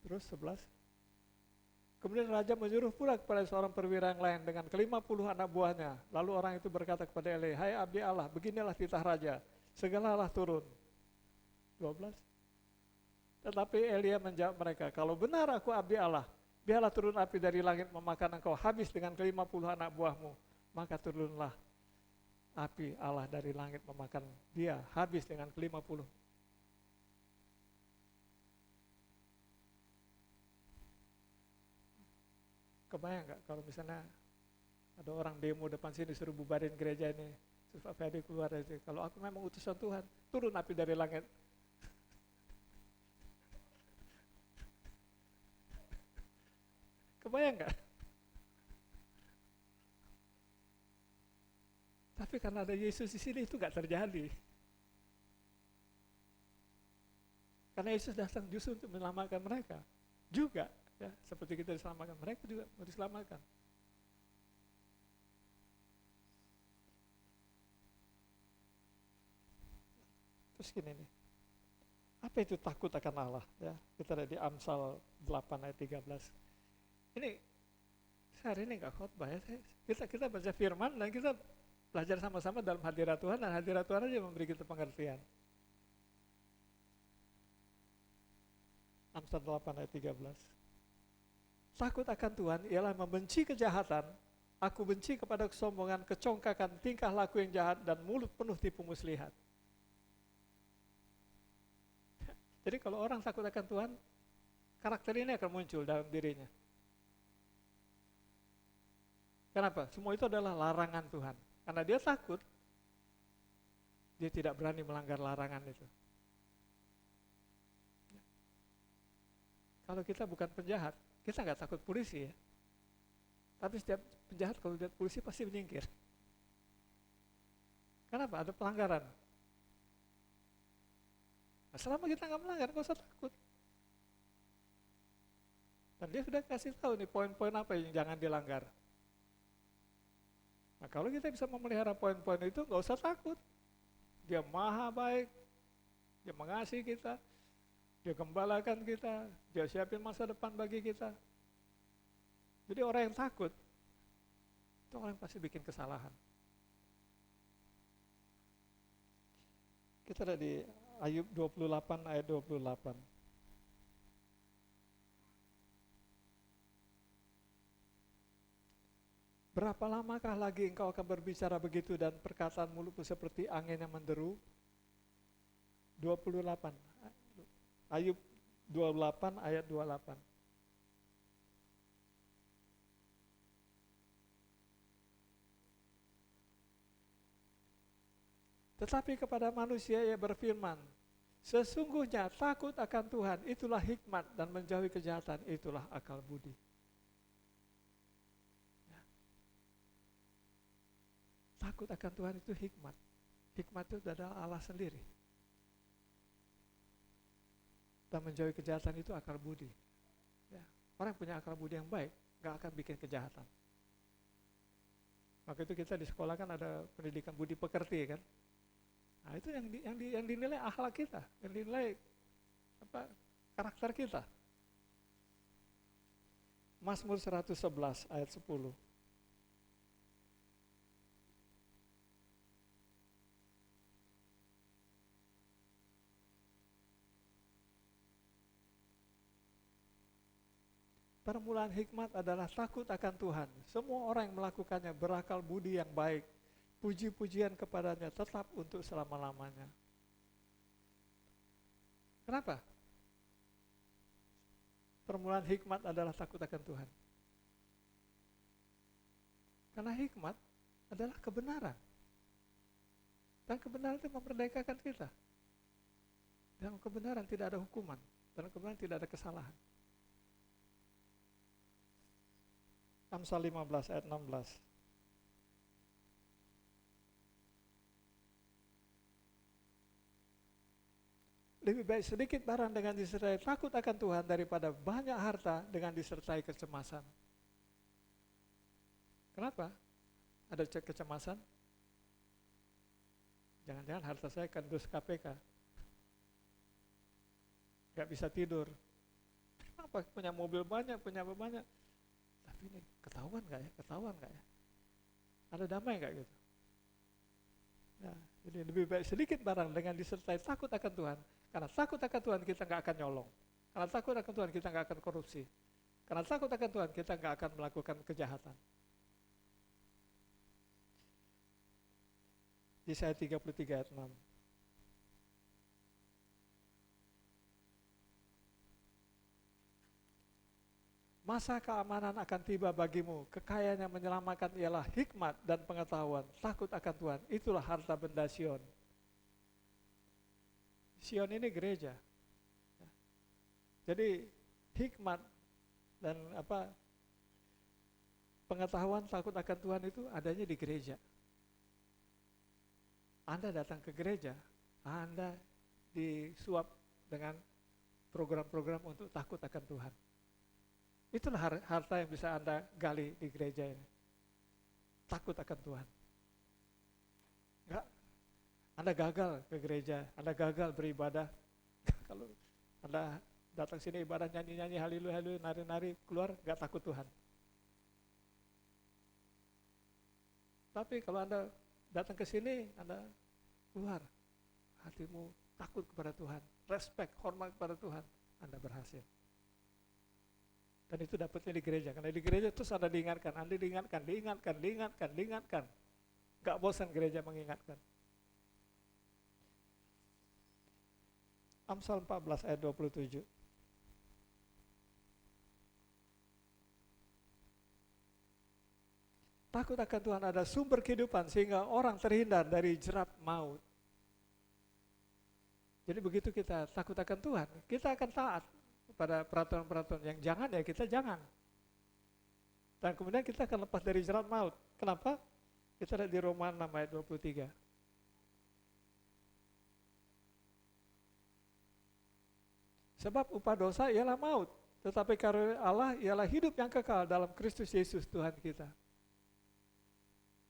Terus 11. Kemudian raja menyuruh pula kepada seorang perwira yang lain dengan ke-50 anak buahnya. Lalu orang itu berkata kepada Elia, hai abdi Allah, beginilah titah raja, segalalah turun. 12. Tetapi Elia menjawab mereka, kalau benar aku abdi Allah, biarlah turun api dari langit memakan engkau habis dengan ke-50 anak buahmu. Maka turunlah api Allah dari langit memakan dia habis dengan ke-50. Kebayang nggak kalau misalnya ada orang demo depan sini suruh bubarin gereja ini, terus Pak Ferdi keluar dari itu. Kalau aku memang utusan Tuhan, turun api dari langit. Kebayang nggak? Tapi karena ada Yesus di sini itu nggak terjadi. Karena Yesus datang justru untuk menyelamatkan mereka juga, ya, seperti kita diselamatkan, mereka juga mau diselamatkan. Terus gini nih, apa itu takut akan Allah? Ya, kita ada di Amsal 8 ayat 13. Ini hari ini nggak khotbah ya, kita baca firman dan kita belajar sama-sama dalam hadirat Tuhan, dan hadirat Tuhan aja memberi kita pengertian. Amsal 8 ayat 13. Takut akan Tuhan ialah membenci kejahatan, aku benci kepada kesombongan, kecongkakan, tingkah laku yang jahat, dan mulut penuh tipu muslihat. Jadi kalau orang takut akan Tuhan, karakter ini akan muncul dalam dirinya. Kenapa? Semua itu adalah larangan Tuhan. Karena dia takut, dia tidak berani melanggar larangan itu. Kalau kita bukan penjahat, kita nggak takut polisi ya. Tapi setiap penjahat kalau lihat polisi pasti menyingkir. Kenapa? Ada pelanggaran. Nah, selama kita nggak melanggar, nggak usah takut. Dan dia sudah kasih tahu nih poin-poin apa yang jangan dilanggar. Nah, kalau kita bisa memelihara poin-poin itu, nggak usah takut. Dia maha baik, dia mengasihi kita, dia gembalakan kita, dia siapin masa depan bagi kita. Jadi orang yang takut, itu orang yang pasti bikin kesalahan. Kita ada di Ayub 28 ayat 28. Berapa lamakah lagi engkau akan berbicara begitu dan perkataan mulutmu seperti angin yang menderu? 28. Ayub 28 ayat 28. Tetapi kepada manusia ia berfirman, sesungguhnya takut akan Tuhan itulah hikmat, dan menjauhi kejahatan itulah akal budi. Ya. Takut akan Tuhan itu hikmat. Hikmat itu adalah Allah sendiri. Dan menjauhi kejahatan itu akal budi. Ya. Orang yang punya akal budi yang baik gak akan bikin kejahatan. Maka itu kita di sekolah kan ada pendidikan budi pekerti kan. Nah, itu yang dinilai akhlak kita, yang dinilai apa, karakter kita. Mazmur 111 ayat 10. Permulaan hikmat adalah takut akan Tuhan. Semua orang yang melakukannya berakal budi yang baik. Puji-pujian kepadanya tetap untuk selama-lamanya. Kenapa? Permulaan hikmat adalah takut akan Tuhan. Karena hikmat adalah kebenaran. Dan kebenaran itu memerdekakan kita. Dalam kebenaran tidak ada hukuman. Dalam kebenaran tidak ada kesalahan. Amsal 15 ayat 16. Lebih baik sedikit barang dengan disertai takut akan Tuhan daripada banyak harta dengan disertai kecemasan. Kenapa? Ada kecemasan? Jangan-jangan harta saya akan dus KPK. Gak bisa tidur. Kenapa? Punya mobil banyak, punya apa banyak. Tapi ini ketahuan gak ya? Ketahuan gak ya? Ada damai gak gitu? Nah, jadi lebih baik sedikit barang dengan disertai takut akan Tuhan. Karena takut akan Tuhan kita nggak akan nyolong. Karena takut akan Tuhan kita nggak akan korupsi. Karena takut akan Tuhan kita nggak akan melakukan kejahatan. Yesaya 33 ayat 6. Masa keamanan akan tiba bagimu, kekayaan yang menyelamatkan ialah hikmat dan pengetahuan. Takut akan Tuhan, itulah harta benda Sion. Sion ini gereja. Jadi hikmat dan pengetahuan takut akan Tuhan itu adanya di gereja. Anda datang ke gereja, Anda disuap dengan program-program untuk takut akan Tuhan. Itulah harta yang bisa Anda gali di gereja ini. Takut akan Tuhan. Enggak, Anda gagal ke gereja, Anda gagal beribadah. Kalau Anda datang sini ibadah nyanyi-nyanyi, haleluya, nari-nari, keluar enggak takut Tuhan. Tapi kalau Anda datang ke sini, Anda keluar, hatimu takut kepada Tuhan, respect, hormat kepada Tuhan, Anda berhasil. Dan itu dapatnya di gereja, karena di gereja terus Anda diingatkan, Anda diingatkan. Gak bosan gereja mengingatkan. Amsal 14 ayat 27. Takut akan Tuhan ada sumber kehidupan sehingga orang terhindar dari jerat maut. Jadi begitu kita takut akan Tuhan, kita akan taat pada peraturan-peraturan. Yang jangan ya kita jangan. Dan kemudian kita akan lepas dari jerat maut. Kenapa? Kita lihat di Roma 6 ayat 23. Sebab upah dosa ialah maut, tetapi karunia Allah ialah hidup yang kekal dalam Kristus Yesus Tuhan kita.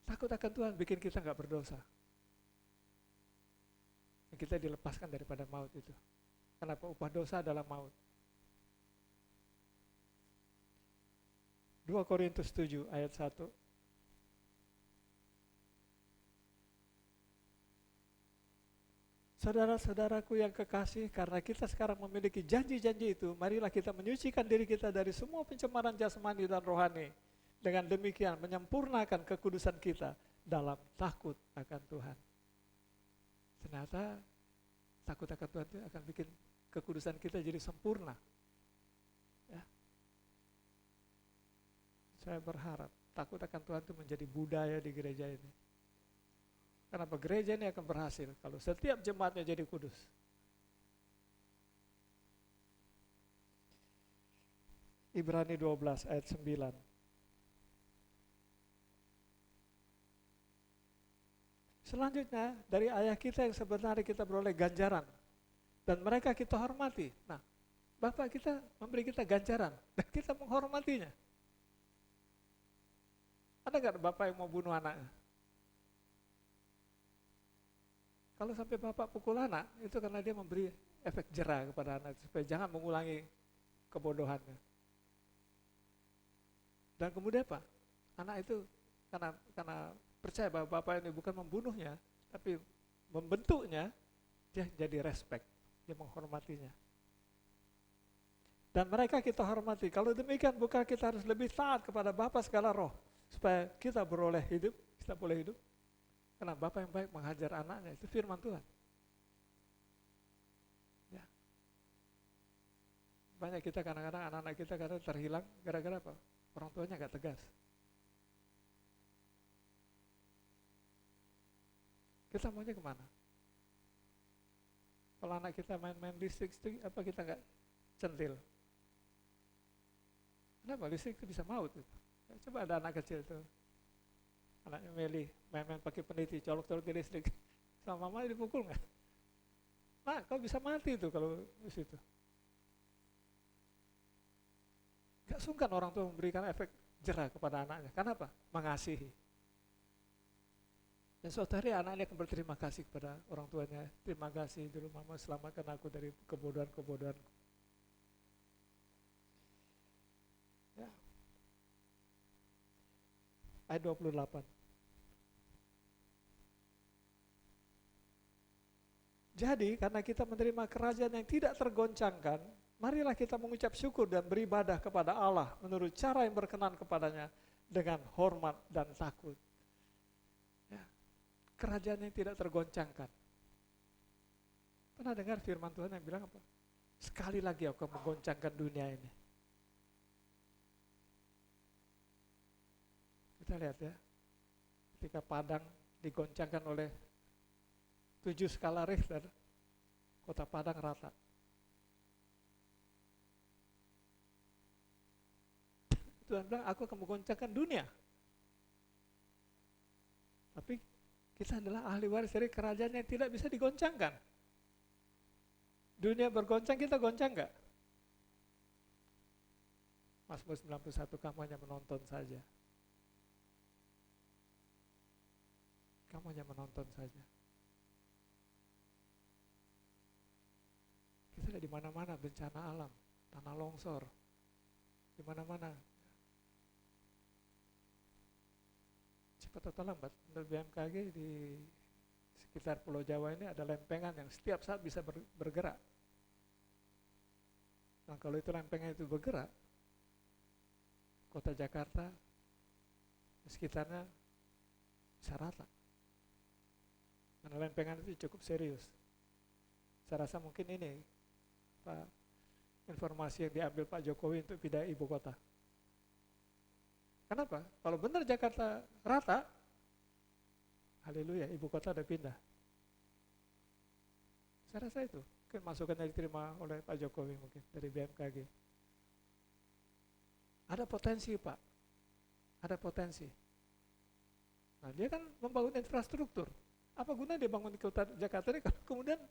Takut akan Tuhan bikin kita nggak berdosa. Kita dilepaskan daripada maut itu. Kenapa? Upah dosa adalah maut. 2 Korintus 7 ayat 1. Saudara-saudaraku yang kekasih, karena kita sekarang memiliki janji-janji itu, marilah kita menyucikan diri kita dari semua pencemaran jasmani dan rohani. Dengan demikian menyempurnakan kekudusan kita dalam takut akan Tuhan. Ternyata takut akan Tuhan itu akan bikin kekudusan kita jadi sempurna. Ya. Saya berharap takut akan Tuhan itu menjadi budaya di gereja ini. Kenapa? Gereja ini akan berhasil kalau setiap jemaatnya jadi kudus. Ibrani 12 ayat 9. Selanjutnya, dari ayah kita yang sebenarnya kita beroleh ganjaran. Dan mereka kita hormati. Nah, Bapak kita memberi kita ganjaran. Dan kita menghormatinya. Ada nggak Bapak yang mau bunuh anaknya? Kalau sampai Bapak pukul anak, itu karena dia memberi efek jera kepada anak. Supaya jangan mengulangi kebodohannya. Dan kemudian apa? Anak itu karena percaya bahwa Bapak ini bukan membunuhnya, tapi membentuknya, dia jadi respect, dia menghormatinya. Dan mereka kita hormati. Kalau demikian, bukan kita harus lebih taat kepada Bapa segala roh, supaya kita beroleh hidup, kita boleh hidup. Karena Bapa yang baik menghajar anaknya, itu firman Tuhan. Ya. Banyak kita kadang-kadang anak-anak kita kadang terhilang gara-gara apa? Orang tuanya gak tegas. Kita maunya kemana? Kalau anak kita main-main listrik, apa kita nggak centil? Kenapa? Listrik itu bisa maut. Gitu. Coba ada anak kecil tuh, anaknya Meli, main-main pakai peniti, colok-colok di listrik, sama mama dipukul nggak? Nah, kau bisa mati tuh kalau di situ. Gak sungkan orang tua memberikan efek jera kepada anaknya. Kenapa? Mengasihi. Dan suatu hari anak ini akan berterima kasih kepada orang tuanya. Terima kasih dulu mama selamatkan aku dari kebodohan-kebodohanku. Ya. Ayat 28. Jadi karena kita menerima kerajaan yang tidak tergoncangkan, marilah kita mengucap syukur dan beribadah kepada Allah menurut cara yang berkenan kepadanya dengan hormat dan takut. Kerajaan yang tidak tergoncangkan. Pernah dengar firman Tuhan yang bilang apa? Sekali lagi aku akan menggoncangkan dunia ini. Kita lihat ya, ketika Padang digoncangkan oleh 7 skala Richter, kota Padang rata. Tuhan bilang, aku akan menggoncangkan dunia. Tapi Kita adalah ahli waris dari kerajaan yang tidak bisa digoncangkan. Dunia bergoncang, kita goncang nggak? Mazmur 91, kamu hanya menonton saja. Kamu hanya menonton saja. Kita lihat di mana-mana bencana alam, tanah longsor, di mana-mana. Cepat atau lambat, menurut BMKG di sekitar Pulau Jawa ini ada lempengan yang setiap saat bisa bergerak. Nah kalau itu lempengan itu bergerak, kota Jakarta, sekitarnya bisa rata. Karena lempengan itu cukup serius. Saya rasa mungkin ini Pak, informasi yang diambil Pak Jokowi untuk pindah ibu kota. Kenapa? Kalau benar Jakarta rata, haleluya, ibu kota udah pindah. Saya rasa itu, mungkin masukan yang diterima oleh Pak Jokowi mungkin dari BMKG. Ada potensi Pak, ada potensi. Nah dia kan membangun infrastruktur. Apa guna dia bangun di kota Jakarta ini kalau kemudian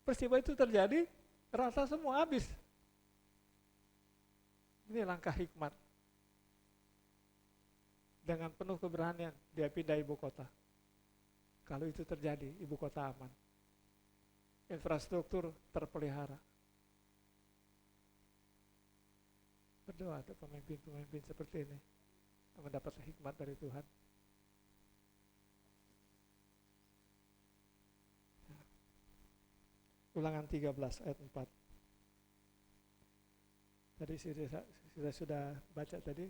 peristiwa itu terjadi, rata semua habis. Ini langkah hikmat. Dengan penuh keberanian dia pindah ibu kota. Kalau itu terjadi, ibu kota aman. Infrastruktur terpelihara. Berdoa untuk pemimpin-pemimpin seperti ini yang mendapat hikmat dari Tuhan. Ulangan 13 ayat 4. Tadi kita sudah baca tadi.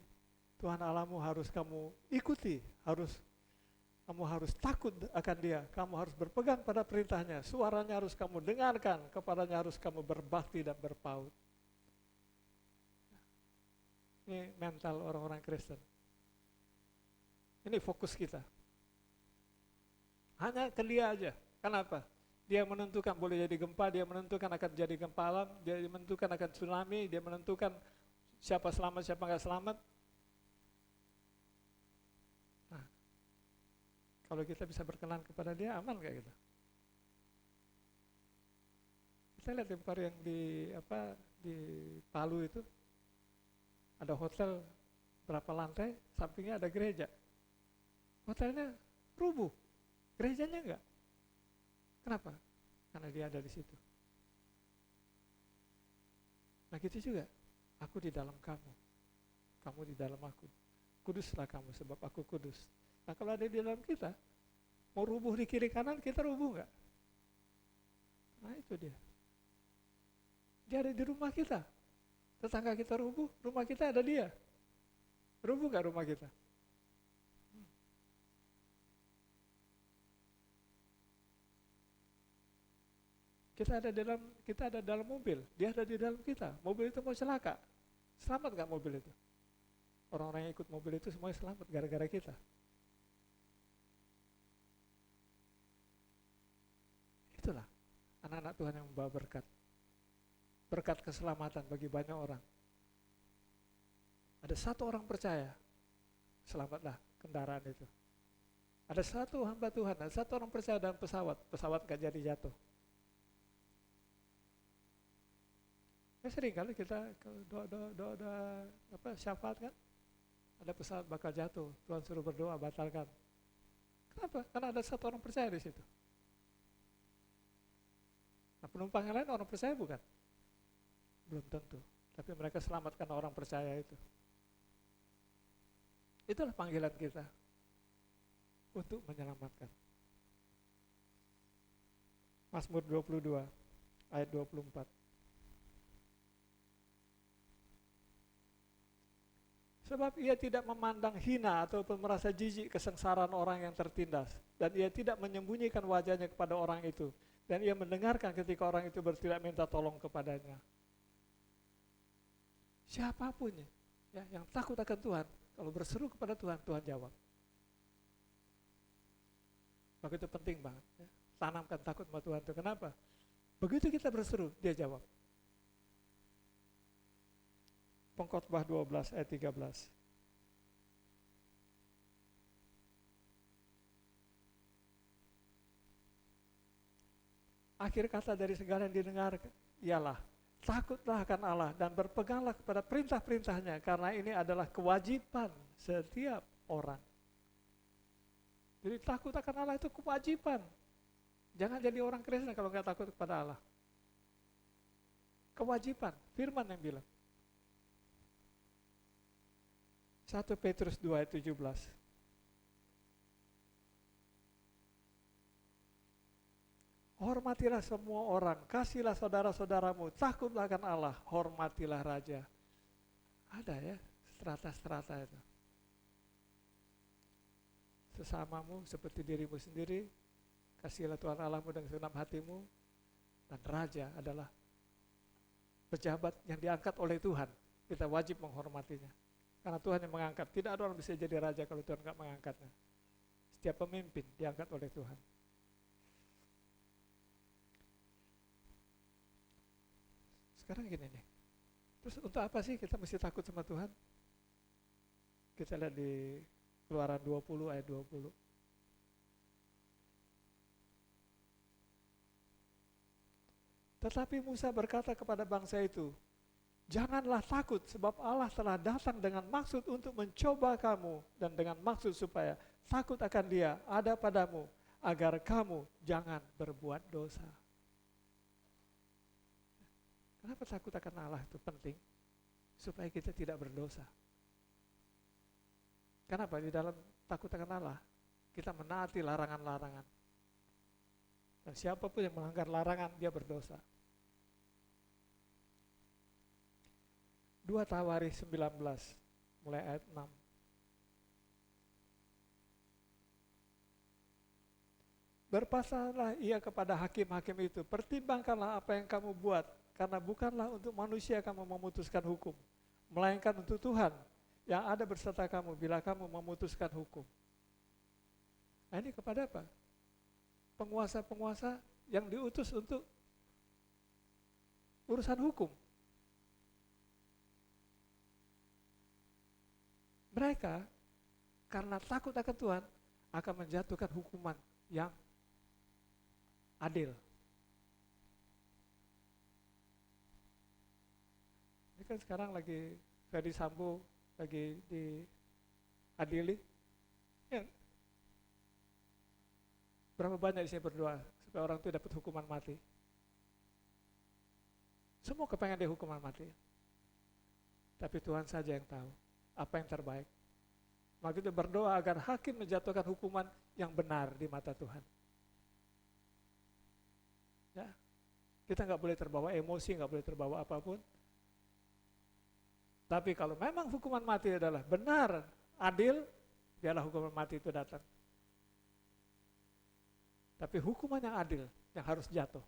Tuhan Allahmu harus kamu ikuti, kamu harus takut akan Dia, kamu harus berpegang pada perintahnya, suaranya harus kamu dengarkan, kepadanya harus kamu berbakti dan berpaut. Ini mental orang-orang Kristen. Ini fokus kita. Hanya ke Dia aja. Kenapa? Dia menentukan boleh jadi gempa, Dia menentukan akan jadi gempa alam, Dia menentukan akan tsunami, Dia menentukan siapa selamat, siapa nggak selamat. Kalau kita bisa berkenan kepada Dia, aman gak kita? Kita lihat yang di Palu itu ada hotel berapa lantai, sampingnya ada gereja. Hotelnya rubuh, gerejanya enggak. Kenapa? Karena Dia ada di situ. Nah gitu juga, aku di dalam kamu, kamu di dalam aku. Kuduslah kamu sebab aku kudus. Nah kalau ada di dalam kita, mau rubuh di kiri kanan, kita rubuh nggak? Nah itu dia. Dia ada di rumah kita. Tetangga kita rubuh, rumah kita ada Dia. Rubuh nggak rumah kita? Kita ada dalam mobil, Dia ada di dalam kita. Mobil itu mau celaka, selamat nggak mobil itu? Orang-orang yang ikut mobil itu semuanya selamat gara-gara kita. Itulah anak-anak Tuhan yang membawa berkat. Berkat keselamatan bagi banyak orang. Ada satu orang percaya, selamatlah kendaraan itu. Ada satu hamba Tuhan, ada satu orang percaya dalam pesawat gak jadi jatuh. Ya sering kali kita doa syafaat kan, ada pesawat bakal jatuh, Tuhan suruh berdoa batalkan. Kenapa? Karena ada satu orang percaya di situ. Nah, penumpang yang lain orang percaya bukan? Belum tentu, tapi mereka selamatkan orang percaya itu. Itulah panggilan kita untuk menyelamatkan. Mazmur 22 ayat 24. Sebab Ia tidak memandang hina ataupun merasa jijik kesengsaraan orang yang tertindas, dan Ia tidak menyembunyikan wajahnya kepada orang itu, dan Ia mendengarkan ketika orang itu berteriak minta tolong kepadanya. Siapapun ya, yang takut akan Tuhan, kalau berseru kepada Tuhan, Tuhan jawab. Maka itu penting banget. Ya. Tanamkan takut sama Tuhan itu. Kenapa? Begitu kita berseru, Dia jawab. Pengkhotbah 12 ayat 13. Akhir kata dari segala yang didengar ialah takutlah akan Allah dan berpeganglah kepada perintah-perintahnya, karena ini adalah kewajiban setiap orang. Jadi takut akan Allah itu kewajiban. Jangan jadi orang Kristen kalau nggak takut kepada Allah. Kewajiban, firman yang bilang. 1 Petrus 2 ayat 17. Hormatilah semua orang, kasihlah saudara-saudaramu, takutlah akan Allah, hormatilah raja. Ada ya, strata-strata itu. Sesamamu seperti dirimu sendiri, kasihlah Tuhan Allahmu dengan segenap hatimu, dan raja adalah pejabat yang diangkat oleh Tuhan. Kita wajib menghormatinya. Karena Tuhan yang mengangkat, tidak ada orang bisa jadi raja kalau Tuhan nggak mengangkatnya. Setiap pemimpin diangkat oleh Tuhan. Sekarang gini nih, terus untuk apa sih kita mesti takut sama Tuhan? Kita lihat di Keluaran 20 ayat 20. Tetapi Musa berkata kepada bangsa itu, janganlah takut sebab Allah telah datang dengan maksud untuk mencoba kamu dan dengan maksud supaya takut akan Dia ada padamu agar kamu jangan berbuat dosa. Kenapa takut akan Allah itu penting? Supaya kita tidak berdosa. Kenapa? Di dalam takut akan Allah, kita menaati larangan-larangan. Dan siapapun yang melanggar larangan, dia berdosa. 2 Tawarikh 19, mulai ayat 6. Berpasallah ia kepada hakim-hakim itu, pertimbangkanlah apa yang kamu buat, karena bukanlah untuk manusia kamu memutuskan hukum, melainkan untuk Tuhan yang ada berserta kamu bila kamu memutuskan hukum. Nah, ini kepada apa? Penguasa-penguasa yang diutus untuk urusan hukum. Mereka karena takut akan Tuhan akan menjatuhkan hukuman yang adil. Ini kan sekarang lagi Ferdy Sambo lagi diadili. Ya. Berapa banyak saya berdoa supaya orang itu dapat hukuman mati. Semua kepengen dia hukuman mati. Tapi Tuhan saja yang tahu apa yang terbaik. Maka kita berdoa agar hakim menjatuhkan hukuman yang benar di mata Tuhan. Ya, kita nggak boleh terbawa emosi, nggak boleh terbawa apapun. Tapi kalau memang hukuman mati adalah benar, adil, biarlah hukuman mati itu datang. Tapi hukuman yang adil yang harus jatuh.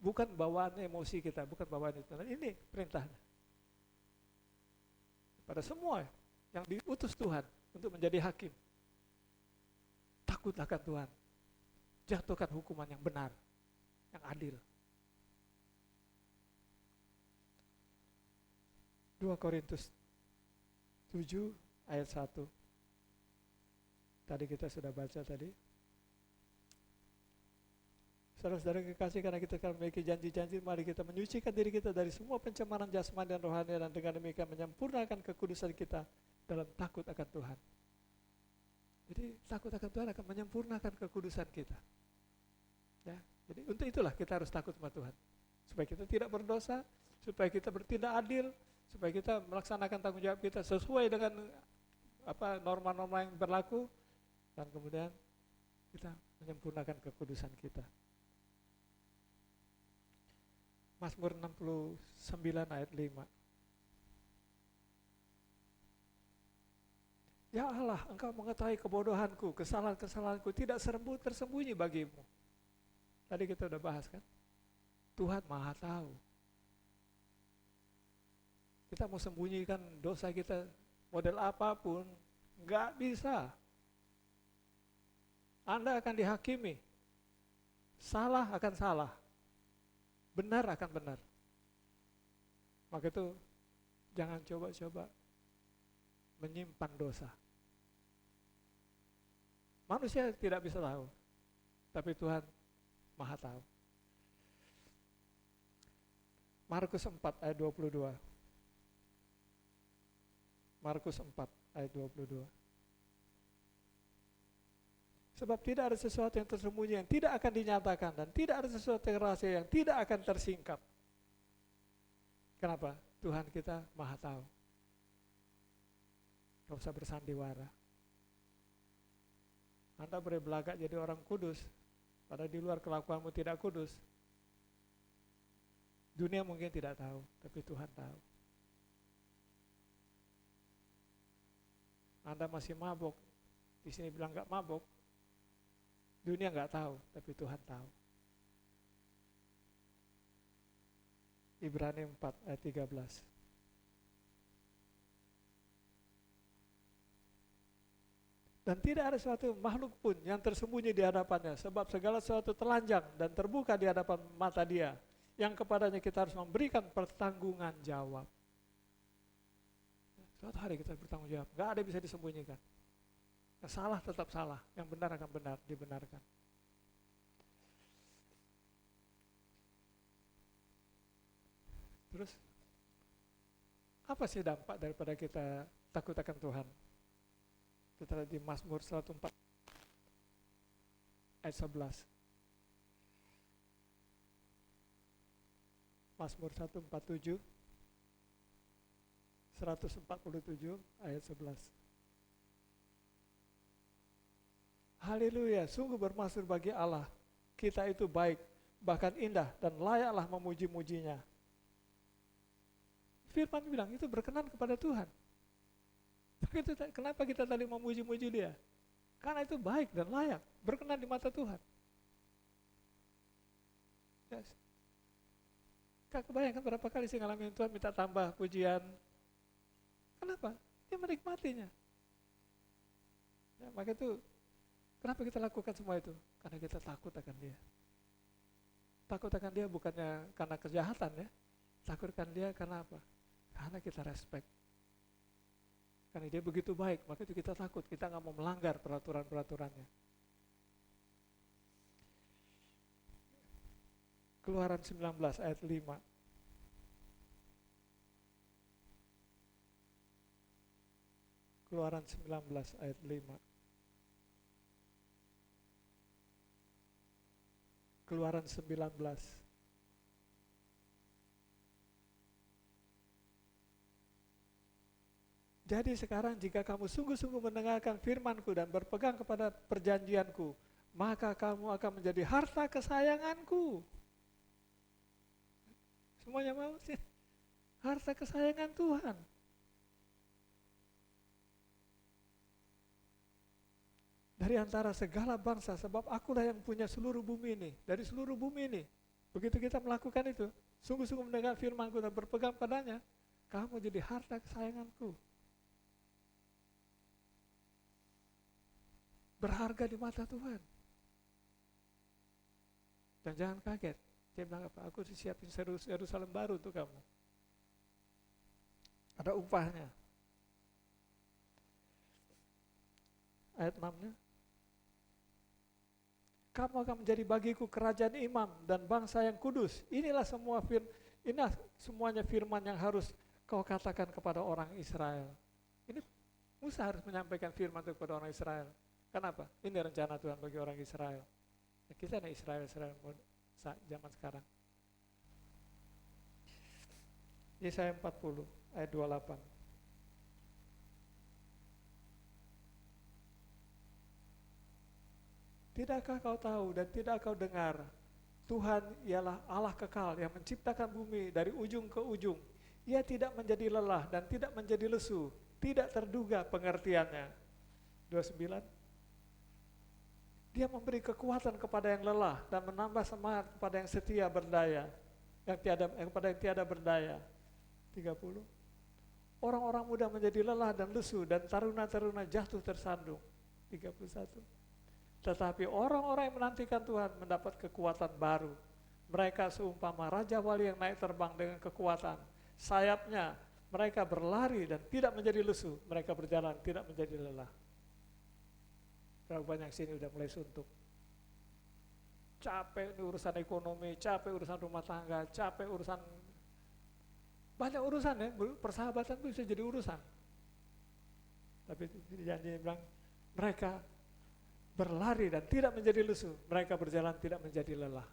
Bukan bawaan emosi kita, bukan bawaan itu. Dan ini perintahnya. Pada semua yang diutus Tuhan untuk menjadi hakim. Takutlah akan Tuhan. Jatuhkan hukuman yang benar, yang adil. 2 Korintus 7 ayat 1. Tadi kita sudah baca tadi. Saudara-saudara kekasih, karena kita akan memiliki janji-janji, mari kita menyucikan diri kita dari semua pencemaran jasmani dan rohani, dan dengan demikian menyempurnakan kekudusan kita dalam takut akan Tuhan. Jadi takut akan Tuhan akan menyempurnakan kekudusan kita. Ya, jadi untuk itulah kita harus takut sama Tuhan. Supaya kita tidak berdosa, supaya kita bertindak adil, supaya kita melaksanakan tanggung jawab kita sesuai dengan norma-norma yang berlaku, dan kemudian kita menyempurnakan kekudusan kita. Mazmur 69 ayat 5. Ya Allah, Engkau mengetahui kebodohanku, kesalahan-kesalahanku tidak tersembunyi bagimu. Tadi kita udah bahas kan? Tuhan Maha tahu. Kita mau sembunyikan dosa kita model apapun, nggak bisa. Anda akan dihakimi. Salah akan salah. Benar akan benar. Maka itu jangan coba-coba menyimpan dosa. Manusia tidak bisa tahu, tapi Tuhan Maha tahu. Markus 4 ayat 22. Markus 4 ayat 22. Sebab tidak ada sesuatu yang tersembunyi yang tidak akan dinyatakan, dan tidak ada sesuatu yang rahasia yang tidak akan tersingkap. Kenapa? Tuhan kita maha tahu. Gak usah bersandiwara. Anda boleh belagak jadi orang kudus, padahal di luar kelakuanmu tidak kudus. Dunia mungkin tidak tahu, tapi Tuhan tahu. Anda masih mabuk, di sini bilang gak mabuk. Dunia nggak tahu, tapi Tuhan tahu. Ibrani 4 ayat 13. Dan tidak ada suatu makhluk pun yang tersembunyi di hadapannya, sebab segala sesuatu telanjang dan terbuka di hadapan mata Dia, yang kepadanya kita harus memberikan pertanggungan jawab. Suatu hari kita bertanggung jawab, nggak ada yang bisa disembunyikan. Yang salah tetap salah, yang benar akan benar, dibenarkan. Terus, apa sih dampak daripada kita takut akan Tuhan? Kita lihat di Mazmur 104 ayat 11. Mazmur 147 ayat 11. Haleluya, sungguh bermaksud bagi Allah, kita itu baik, bahkan indah, dan layaklah memuji-mujinya. Firman bilang, itu berkenan kepada Tuhan. Kenapa kita tadi memuji-muji Dia? Karena itu baik dan layak, berkenan di mata Tuhan. Yes. Kak kebayangkan berapa kali sih ngalamin Tuhan minta tambah pujian. Kenapa? Dia menikmatinya. Ya, maka itu kenapa kita lakukan semua itu? Karena kita takut akan Dia. Takut akan Dia bukannya karena kejahatan ya. Takut akan Dia karena apa? Karena kita respect. Karena Dia begitu baik, maka itu kita takut. Kita nggak mau melanggar peraturan-peraturannya. Keluaran 19 ayat 5. Keluaran 19 ayat 5. Keluaran 19. Jadi sekarang jika kamu sungguh-sungguh mendengarkan firman-Ku dan berpegang kepada perjanjian-Ku, maka kamu akan menjadi harta kesayangan-Ku. Semuanya mau sih? Harta kesayangan Tuhan. Dari antara segala bangsa, sebab akulah yang punya seluruh bumi ini. Dari seluruh bumi ini. Begitu kita melakukan itu, sungguh-sungguh mendengar firman-Ku dan berpegang padanya, kamu jadi harta kesayangan-Ku. Berharga di mata Tuhan. Dan jangan kaget. Dia bilang apa? Aku siapin Yerusalem baru untuk kamu. Ada upahnya. Ayat 6-nya. Kamu akan menjadi bagiku kerajaan imam dan bangsa yang kudus. Inilah semuanya firman yang harus kau katakan kepada orang Israel. Ini Musa harus menyampaikan firman itu kepada orang Israel. Kenapa? Ini rencana Tuhan bagi orang Israel. Ya, kita nih Israel zaman sekarang. Yesaya 40 ayat 28. Tidakkah kau tahu dan tidak kau dengar, Tuhan ialah Allah kekal yang menciptakan bumi dari ujung ke ujung. Ia tidak menjadi lelah dan tidak menjadi lesu, tidak terduga pengertiannya. 29. Dia memberi kekuatan kepada yang lelah dan menambah semangat kepada yang setia berdaya, kepada yang tiada berdaya. 30. Orang-orang muda menjadi lelah dan lesu dan taruna-taruna jatuh tersandung. 31. Tetapi orang-orang yang menantikan Tuhan mendapat kekuatan baru. Mereka seumpama raja wali yang naik terbang dengan kekuatan. Sayapnya mereka berlari dan tidak menjadi lesu, mereka berjalan tidak menjadi lelah. Berapa banyak sini udah mulai suntuk. Capek ini urusan ekonomi, capek urusan rumah tangga, capek urusan Banyak urusan ya, persahabatan itu bisa jadi urusan. Tapi janji bilang, mereka berlari dan tidak menjadi lesu, mereka berjalan tidak menjadi lelah.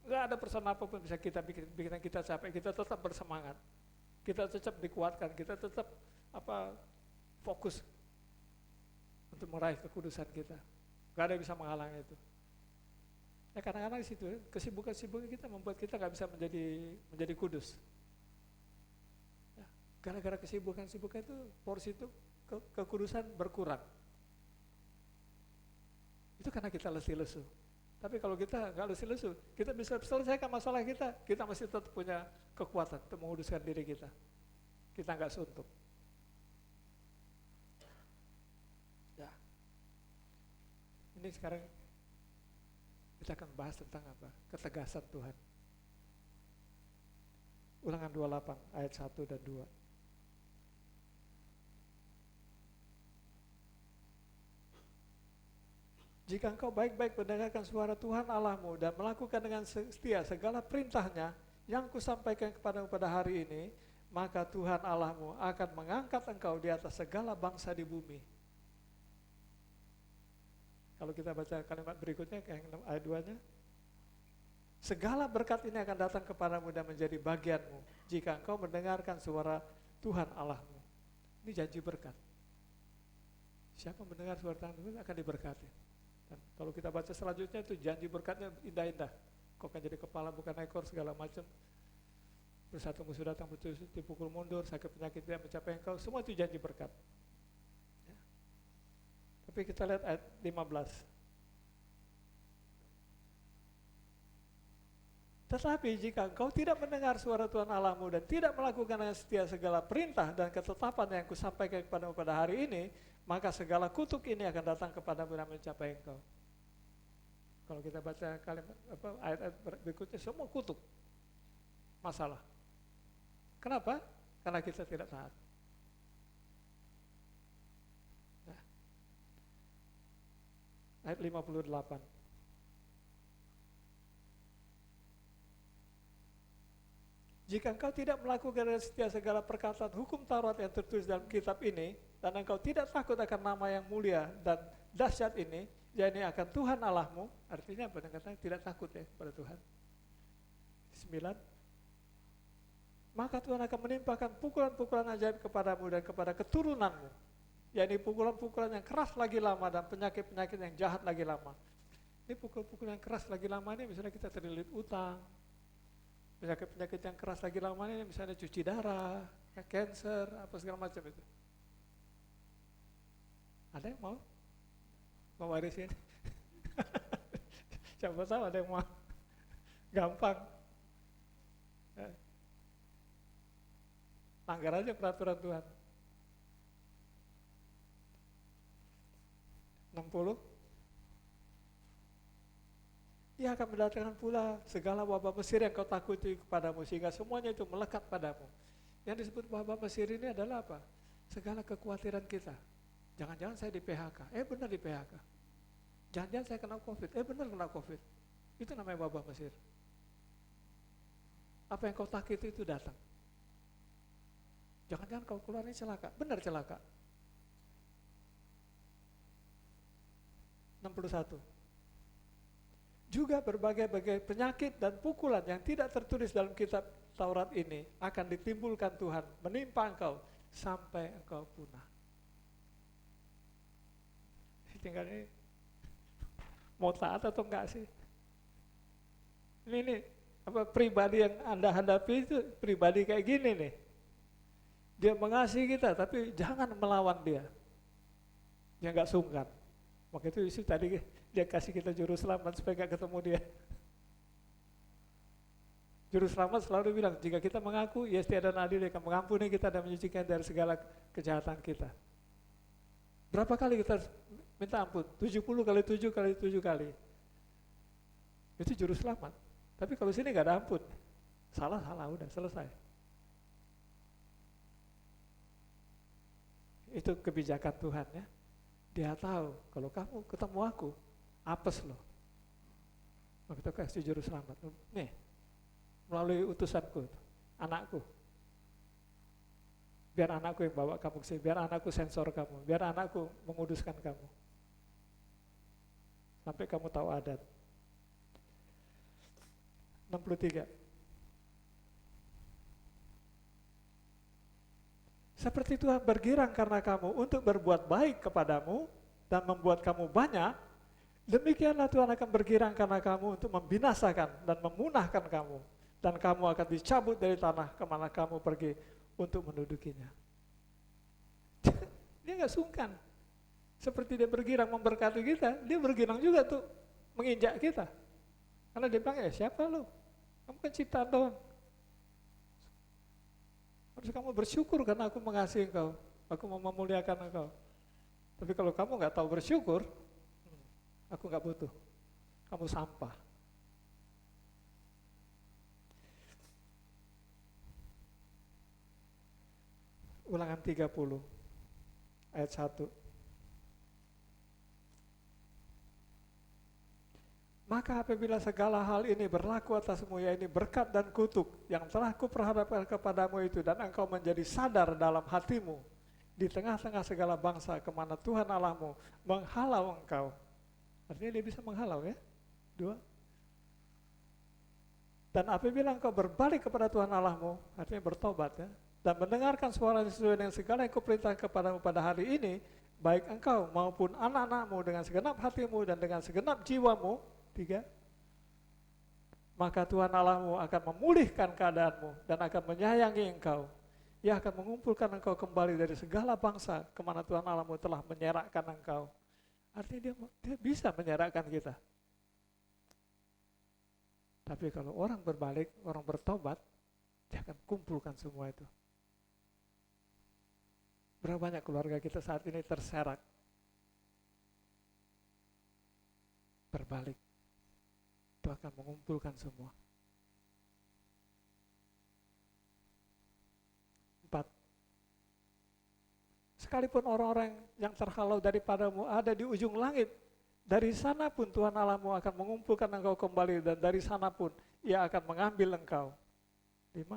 Enggak ada persoalan apapun bisa kita bikin kita capek, kita tetap bersemangat, kita tetap dikuatkan, kita tetap fokus untuk meraih kekudusan kita. Enggak ada yang bisa menghalangi itu. Ya kadang-kadang di situ kesibukan kita membuat kita nggak bisa menjadi kudus. Ya, gara-gara kesibukan itu porsi itu kekudusan berkurang. Itu karena kita lesu-lesu. Tapi kalau kita nggak lesu-lesu, kita bisa selesaikan masalah kita masih tetap punya kekuatan untuk menguduskan diri kita. Kita nggak suntuk. Ya. Ini sekarang kita akan bahas tentang apa? Ketegasan Tuhan. Ulangan 28 ayat 1 dan 2. Jika engkau baik-baik mendengarkan suara Tuhan Allahmu dan melakukan dengan setia segala perintahnya yang kusampaikan kepadamu pada hari ini, maka Tuhan Allahmu akan mengangkat engkau di atas segala bangsa di bumi. Kalau kita baca kalimat berikutnya, yang ayat 2-nya, segala berkat ini akan datang kepadamu dan menjadi bagianmu jika engkau mendengarkan suara Tuhan Allahmu. Ini janji berkat. Siapa mendengar suara Tuhan akan diberkati. Dan kalau kita baca selanjutnya itu janji berkatnya indah-indah. Kau akan jadi kepala bukan ekor, segala macam. Bersatu musuh datang dipukul mundur, sakit penyakit tidak mencapai engkau. Semua itu janji berkat. Tapi kita lihat ayat 15. Tetapi jika engkau tidak mendengar suara Tuhan Allahmu dan tidak melakukan dengan setia segala perintah dan ketetapan yang kusampaikan kepadamu pada hari ini, maka segala kutuk ini akan datang kepadamu dan mencapai engkau. Kalau kita baca kalimat ayat-ayat berikutnya, semua kutuk, masalah. Kenapa? Karena kita tidak taat. Ayat 58. Jika engkau tidak melakukan dengan setia segala perkataan hukum Taurat yang tertulis dalam kitab ini, dan engkau tidak takut akan nama yang mulia dan dahsyat ini, yakni akan Tuhan Allahmu, artinya apa? Katanya tidak takut ya kepada Tuhan. 9. Maka Tuhan akan menimpakan pukulan-pukulan ajaib kepadamu dan kepada keturunanmu, yakni pukulan-pukulan yang keras lagi lama dan penyakit-penyakit yang jahat lagi lama. Ini pukul-pukul yang keras lagi lama ini misalnya kita terlilit utang, penyakit-penyakit yang keras lagi lama ini misalnya cuci darah, cancer, apa segala macam itu. Ada yang mau warisin? Siapa tahu ada yang mau. Gampang. Langgar aja peraturan Tuhan. 60. Ia akan mendatangkan pula segala wabah Mesir yang kau takuti kepadamu, sehingga semuanya itu melekat padamu. Yang disebut wabah Mesir ini adalah apa? Segala kekhawatiran kita. Jangan-jangan saya di PHK, benar di PHK. Jangan-jangan saya kena COVID, benar kena COVID. Itu namanya wabah Mesir. Apa yang kau takuti itu datang. Jangan-jangan kau keluar ini celaka, benar celaka. 61. Juga berbagai-bagai penyakit dan pukulan yang tidak tertulis dalam kitab Taurat ini akan ditimbulkan Tuhan menimpa engkau sampai engkau punah. Tinggal ini mau taat atau enggak sih? Ini apa pribadi yang Anda hadapi itu pribadi kayak gini nih. Dia mengasihi kita tapi jangan melawan dia. Dia enggak sungkan. Maka itu Yesus tadi dia kasih kita juru selamat supaya gak ketemu dia. Juru selamat selalu bilang, jika kita mengaku, ya setia dan adil, dia akan mengampuni kita dan menyucikan dari segala kejahatan kita. Berapa kali kita minta ampun? 70 kali 7 kali 7 kali. Itu juru selamat. Tapi kalau sini gak ada ampun. Salah, udah selesai. Itu kebijakan Tuhan ya. Dia tahu kalau kamu ketemu aku, apes loh. Maka kita kasih juru selamat. Nih, melalui utusanku, anakku. Biar anakku yang bawa kamu ke sini, biar anakku sensor kamu, biar anakku menguduskan kamu. Sampai kamu tahu adat. 63. Seperti Tuhan bergirang karena kamu untuk berbuat baik kepadamu dan membuat kamu banyak, demikianlah Tuhan akan bergirang karena kamu untuk membinasakan dan memunahkan kamu. Dan kamu akan dicabut dari tanah kemana kamu pergi untuk mendudukinya. Dia nggak sungkan. Seperti dia bergirang memberkati kita, dia bergirang juga tuh menginjak kita. Karena dia bilang, siapa lu? Kamu kan ciptaan Tuhan. Harus kamu bersyukur karena aku mengasihi engkau. Aku mau memuliakan engkau. Tapi kalau kamu nggak tahu bersyukur, aku nggak butuh. Kamu sampah. Ulangan 30 ayat 1. Maka apabila segala hal ini berlaku atasmu, yaitu berkat dan kutuk yang telah kuperhadapkan kepadamu itu, dan engkau menjadi sadar dalam hatimu di tengah-tengah segala bangsa kemana Tuhan Allahmu menghalau engkau. Artinya dia bisa menghalau ya. 2. Dan apabila engkau berbalik kepada Tuhan Allahmu, artinya bertobat ya, dan mendengarkan suara sesuai dengan segala yang kuperintahkan kepadamu pada hari ini, baik engkau maupun anak-anakmu dengan segenap hatimu dan dengan segenap jiwamu. 3. Maka Tuhan Allahmu akan memulihkan keadaanmu dan akan menyayangi engkau. Ia akan mengumpulkan engkau kembali dari segala bangsa kemana Tuhan Allahmu telah menyerakkan engkau. Artinya dia bisa menyerakkan kita. Tapi kalau orang berbalik, orang bertobat, dia akan kumpulkan semua itu. Berapa banyak keluarga kita saat ini terserak, berbalik, itu akan mengumpulkan semua. 4. Sekalipun orang-orang yang terhalau daripadamu ada di ujung langit, dari sana pun Tuhan Allahmu akan mengumpulkan engkau kembali, dan dari sana pun Ia akan mengambil engkau. 5.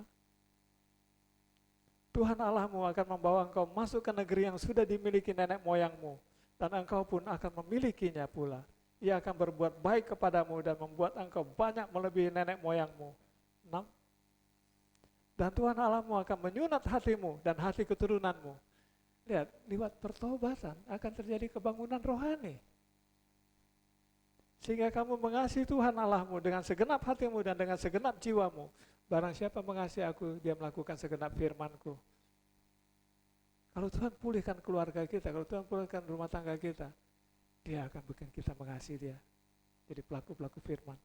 Tuhan Allahmu akan membawa engkau masuk ke negeri yang sudah dimiliki nenek moyangmu, dan engkau pun akan memilikinya pula. Ia akan berbuat baik kepadamu dan membuat engkau banyak melebihi nenek moyangmu. 6. Dan Tuhan Allahmu akan menyunat hatimu dan hati keturunanmu. Lihat, lewat pertobatan akan terjadi kebangunan rohani. Sehingga kamu mengasihi Tuhan Allahmu dengan segenap hatimu dan dengan segenap jiwamu. Barang siapa mengasihi aku, dia melakukan segenap firman-Ku. Kalau Tuhan pulihkan keluarga kita, kalau Tuhan pulihkan rumah tangga kita, Dia akan bikin kita mengasihi Dia. Jadi pelaku-pelaku firman.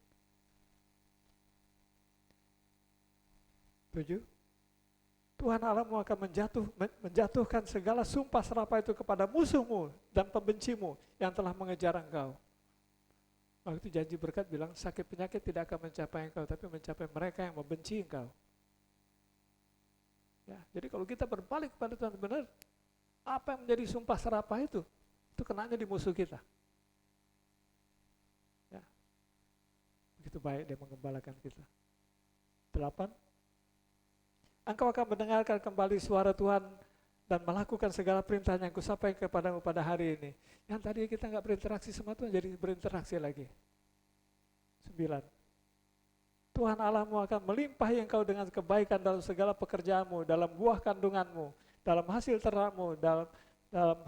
7. Tuhan Allahmu akan menjatuhkan segala sumpah serapah itu kepada musuhmu dan pembencimu yang telah mengejar engkau. Waktu itu janji berkat bilang, sakit penyakit tidak akan mencapai engkau, tapi mencapai mereka yang membenci engkau. Ya, jadi kalau kita berbalik kepada Tuhan benar, apa yang menjadi sumpah serapah itu kenanya di musuh kita. Ya, begitu baik Dia menggembalakan kita. 8. Engkau akan mendengarkan kembali suara Tuhan dan melakukan segala perintah yang kusampaikan kepadamu pada hari ini. Yang tadi kita nggak berinteraksi sama Tuhan, jadi berinteraksi lagi. 9. Tuhan Allahmu akan melimpahi engkau dengan kebaikan dalam segala pekerjaanmu, dalam buah kandunganmu, dalam hasil ternakmu, dalam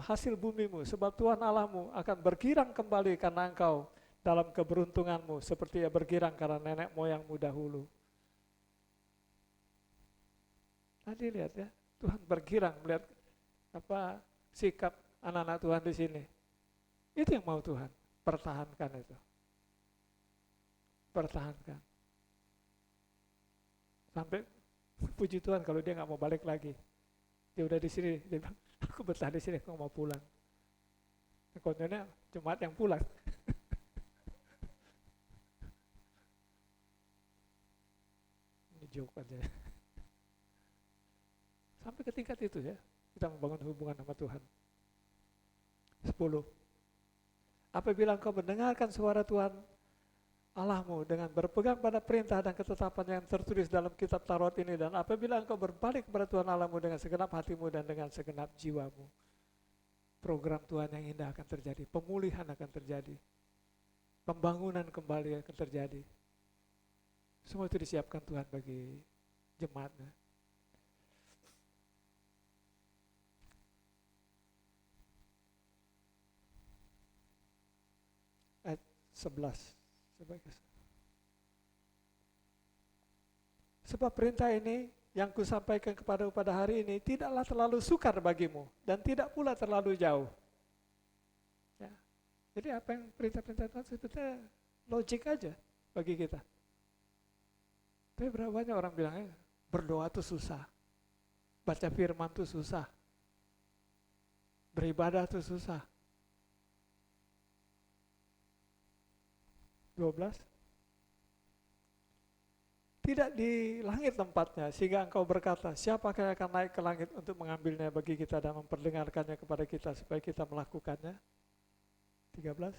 hasil bumimu. Sebab Tuhan Allahmu akan bergirang kembali karena engkau dalam keberuntunganmu, seperti Ia bergirang karena nenek moyangmu dahulu. Tadi lihat ya, Tuhan bergirang melihat apa sikap anak-anak Tuhan di sini. Itu yang mau Tuhan, pertahankan itu. Pertahankan. Sampai puji Tuhan kalau dia nggak mau balik lagi. Dia udah di sini, dia bilang, aku betah di sini, aku mau pulang. Kontennya jemaat yang pulang. Ini joke aja. Sampai ke tingkat itu ya, kita membangun hubungan sama Tuhan. 10. Apabila engkau mendengarkan suara Tuhan Allahmu dengan berpegang pada perintah dan ketetapan yang tertulis dalam kitab Taurat ini, dan apabila engkau berbalik kepada Tuhan Allahmu dengan segenap hatimu dan dengan segenap jiwamu, program Tuhan yang indah akan terjadi, pemulihan akan terjadi, pembangunan kembali akan terjadi. Semua itu disiapkan Tuhan bagi jemaatnya. Ayat 11. Sebab perintah ini yang kusampaikan kepadamu pada hari ini tidaklah terlalu sukar bagimu dan tidak pula terlalu jauh. Ya. Jadi apa yang perintah-perintah Tuhan sebetulnya logik aja bagi kita. Tapi berapa banyak orang bilang berdoa itu susah, baca firman itu susah, beribadah itu susah. 12. Tidak di langit tempatnya, sehingga engkau berkata, siapakah yang akan naik ke langit untuk mengambilnya bagi kita dan memperdengarkannya kepada kita supaya kita melakukannya. 13.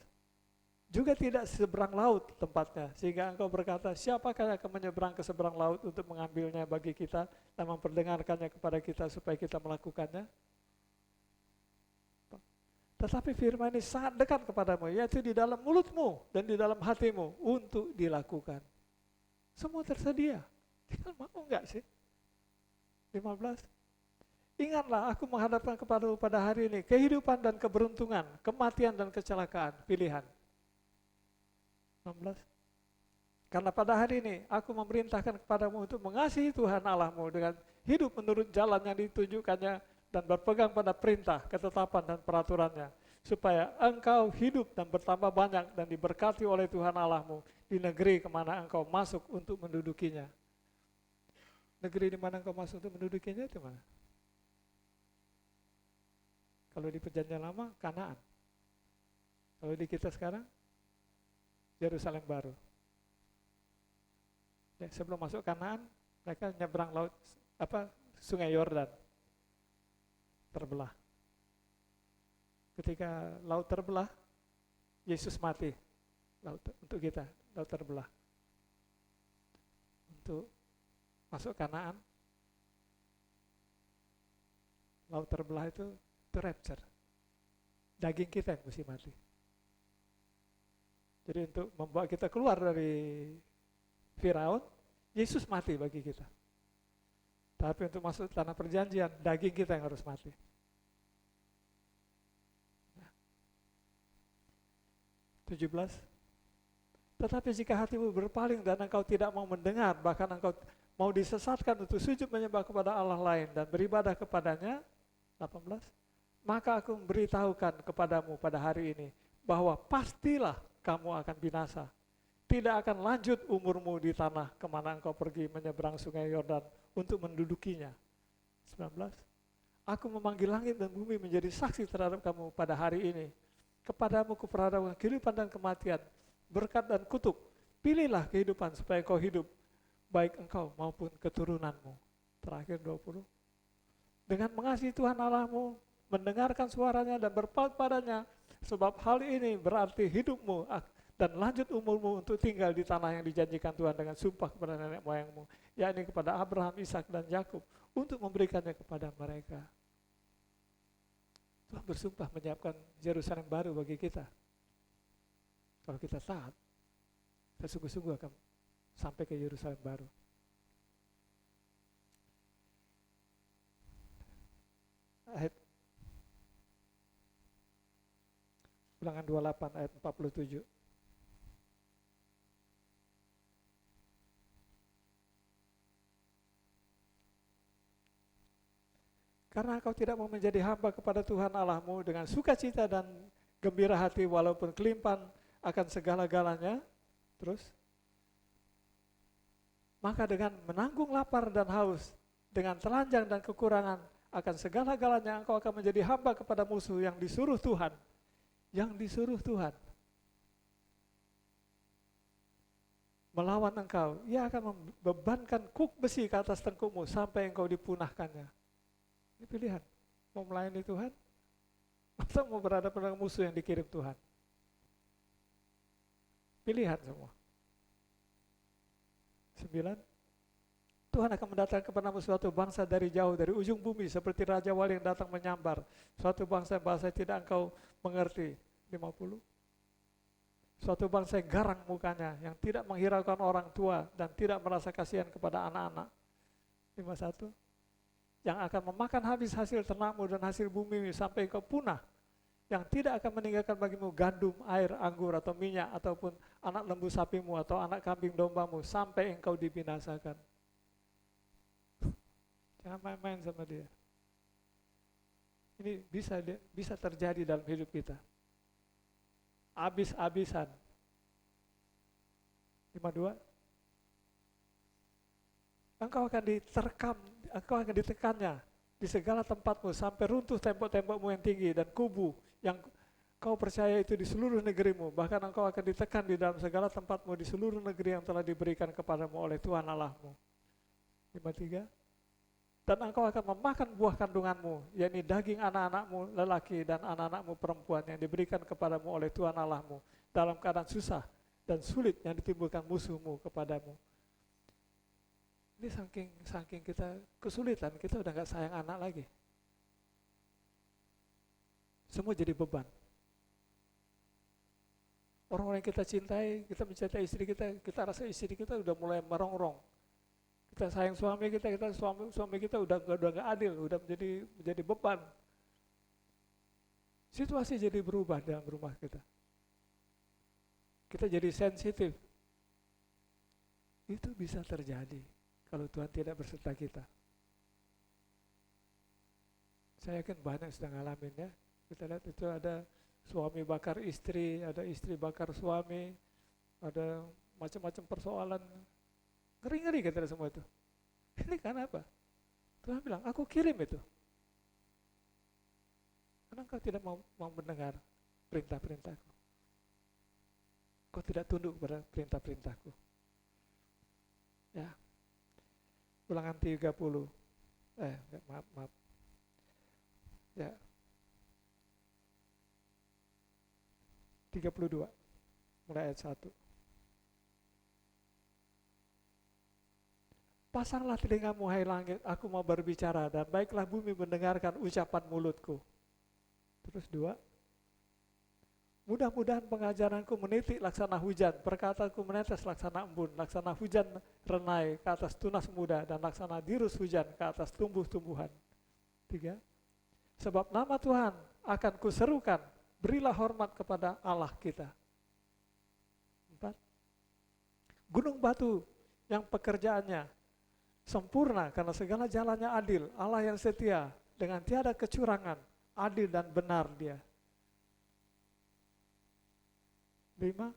Juga tidak seberang laut tempatnya, sehingga engkau berkata, siapakah yang akan menyeberang ke seberang laut untuk mengambilnya bagi kita dan memperdengarkannya kepada kita supaya kita melakukannya. Tetapi firman ini sangat dekat kepadamu, yaitu di dalam mulutmu dan di dalam hatimu untuk dilakukan. Semua tersedia. Tinggal mau enggak sih? 15. Ingatlah aku menghadapkan kepadamu pada hari ini kehidupan dan keberuntungan, kematian dan kecelakaan, pilihan. 16. Karena pada hari ini aku memerintahkan kepadamu untuk mengasihi Tuhan Allahmu dengan hidup menurut jalan yang ditunjukkannya dan berpegang pada perintah, ketetapan dan peraturannya, supaya engkau hidup dan bertambah banyak dan diberkati oleh Tuhan Allahmu di negeri kemana engkau masuk untuk mendudukinya. Negeri di mana engkau masuk untuk mendudukinya itu mana? Kalau di perjanjian lama, Kanaan. Kalau di kita sekarang, Yerusalem baru. Ya, sebelum masuk Kanaan, mereka nyebrang laut, Sungai Yordan, terbelah. Ketika laut terbelah, Yesus mati. Untuk kita, laut terbelah. Untuk masuk Kanaan, laut terbelah itu rapture. Daging kita yang mesti mati. Jadi untuk membawa kita keluar dari Firaun, Yesus mati bagi kita. Tapi untuk masuk tanah perjanjian, daging kita yang harus mati. 17. Tetapi jika hatimu berpaling dan engkau tidak mau mendengar, bahkan engkau mau disesatkan untuk sujud menyembah kepada Allah lain dan beribadah kepadanya, 18. Maka aku memberitahukan kepadamu pada hari ini, bahwa pastilah kamu akan binasa. Tidak akan lanjut umurmu di tanah kemana engkau pergi menyeberang sungai Yordan untuk mendudukinya. 19. Aku memanggil langit dan bumi menjadi saksi terhadap kamu pada hari ini. Kepadamu kuperhadapkan kehidupan dan kematian, berkat dan kutuk. Pilihlah kehidupan supaya engkau hidup, baik engkau maupun keturunanmu. Terakhir 20. Dengan mengasihi Tuhan Allahmu, mendengarkan suaranya dan berpaut padanya, sebab hal ini berarti hidupmu dan lanjut umurmu untuk tinggal di tanah yang dijanjikan Tuhan dengan sumpah kepada nenek moyangmu, yakni kepada Abraham, Ishak dan Yakub, untuk memberikannya kepada mereka. Tuhan bersumpah menyiapkan Yerusalem baru bagi kita. Kalau kita taat, kita sungguh-sungguh akan sampai ke Yerusalem baru. Ayat Ulangan 28 ayat 47. Karena engkau tidak mau menjadi hamba kepada Tuhan Allahmu dengan sukacita dan gembira hati walaupun kelimpan akan segala-galanya, terus, maka dengan menanggung lapar dan haus, dengan telanjang dan kekurangan akan segala-galanya engkau akan menjadi hamba kepada musuh yang disuruh Tuhan. Yang disuruh Tuhan melawan engkau, ia akan membebankan kuk besi ke atas tengkukmu sampai engkau dipunahkannya. Ini pilihan, mau melayani Tuhan atau mau berhadapan dengan musuh yang dikirim Tuhan. Pilihan semua. 9. Tuhan akan mendatangkan kepadamu suatu bangsa dari jauh, dari ujung bumi, seperti Raja Wali yang datang menyambar. Suatu bangsa yang bahasa tidak engkau mengerti. 50. Suatu bangsa yang garang mukanya, yang tidak menghiraukan orang tua, dan tidak merasa kasihan kepada anak-anak. 51. Yang akan memakan habis hasil ternakmu dan hasil bumi sampai engkau punah. Yang tidak akan meninggalkan bagimu gandum, air, anggur, atau minyak, ataupun anak lembu sapimu, atau anak kambing dombamu, sampai engkau dibinasakan. Jangan main-main sama dia. Ini bisa terjadi dalam hidup kita. Habis-habisan. 52. Engkau akan diterkam, engkau akan ditekannya di segala tempatmu sampai runtuh tembok-tembokmu yang tinggi dan kubu yang kau percaya itu di seluruh negerimu. Bahkan engkau akan ditekan di dalam segala tempatmu di seluruh negeri yang telah diberikan kepadamu oleh Tuhan Allahmu. 53. Dan engkau akan memakan buah kandunganmu, yakni daging anak-anakmu lelaki dan anak-anakmu perempuan yang diberikan kepadamu oleh Tuhan Allahmu dalam keadaan susah dan sulit yang ditimbulkan musuhmu kepadamu. Ini saking kita kesulitan, kita udah gak sayang anak lagi. Semua jadi beban. Orang-orang yang kita cintai, kita mencintai istri kita rasa istri kita udah mulai merongrong. Kita sayang suami kita suami kita udah gak adil, udah menjadi beban. Situasi jadi berubah dalam rumah kita. Kita jadi sensitif. Itu bisa terjadi kalau Tuhan tidak berserta kita. Saya yakin banyak sedang ngalamin ya. Kita lihat itu ada suami bakar istri, ada istri bakar suami, ada macam-macam persoalan. Ngeri-ngeri kita semua itu. Ini karena apa? Tuhan bilang, aku kirim itu. Karena engkau tidak mau mendengar perintah-perintahku. Kau tidak tunduk kepada perintah-perintahku. Ya. Ulangan 30. Maaf. Ya. 32. Mulai ayat 1. Pasanglah telingamu hai langit, aku mau berbicara, dan baiklah bumi mendengarkan ucapan mulutku. Terus 2. Mudah-mudahan pengajaranku menitik laksana hujan, perkataanku menetes laksana embun, laksana hujan renai ke atas tunas muda, dan laksana dirus hujan ke atas tumbuh-tumbuhan. 3. Sebab nama Tuhan akan kuserukan, berilah hormat kepada Allah kita. 4. Gunung batu yang pekerjaannya sempurna karena segala jalannya adil, Allah yang setia dengan tiada kecurangan, adil dan benar dia. 5.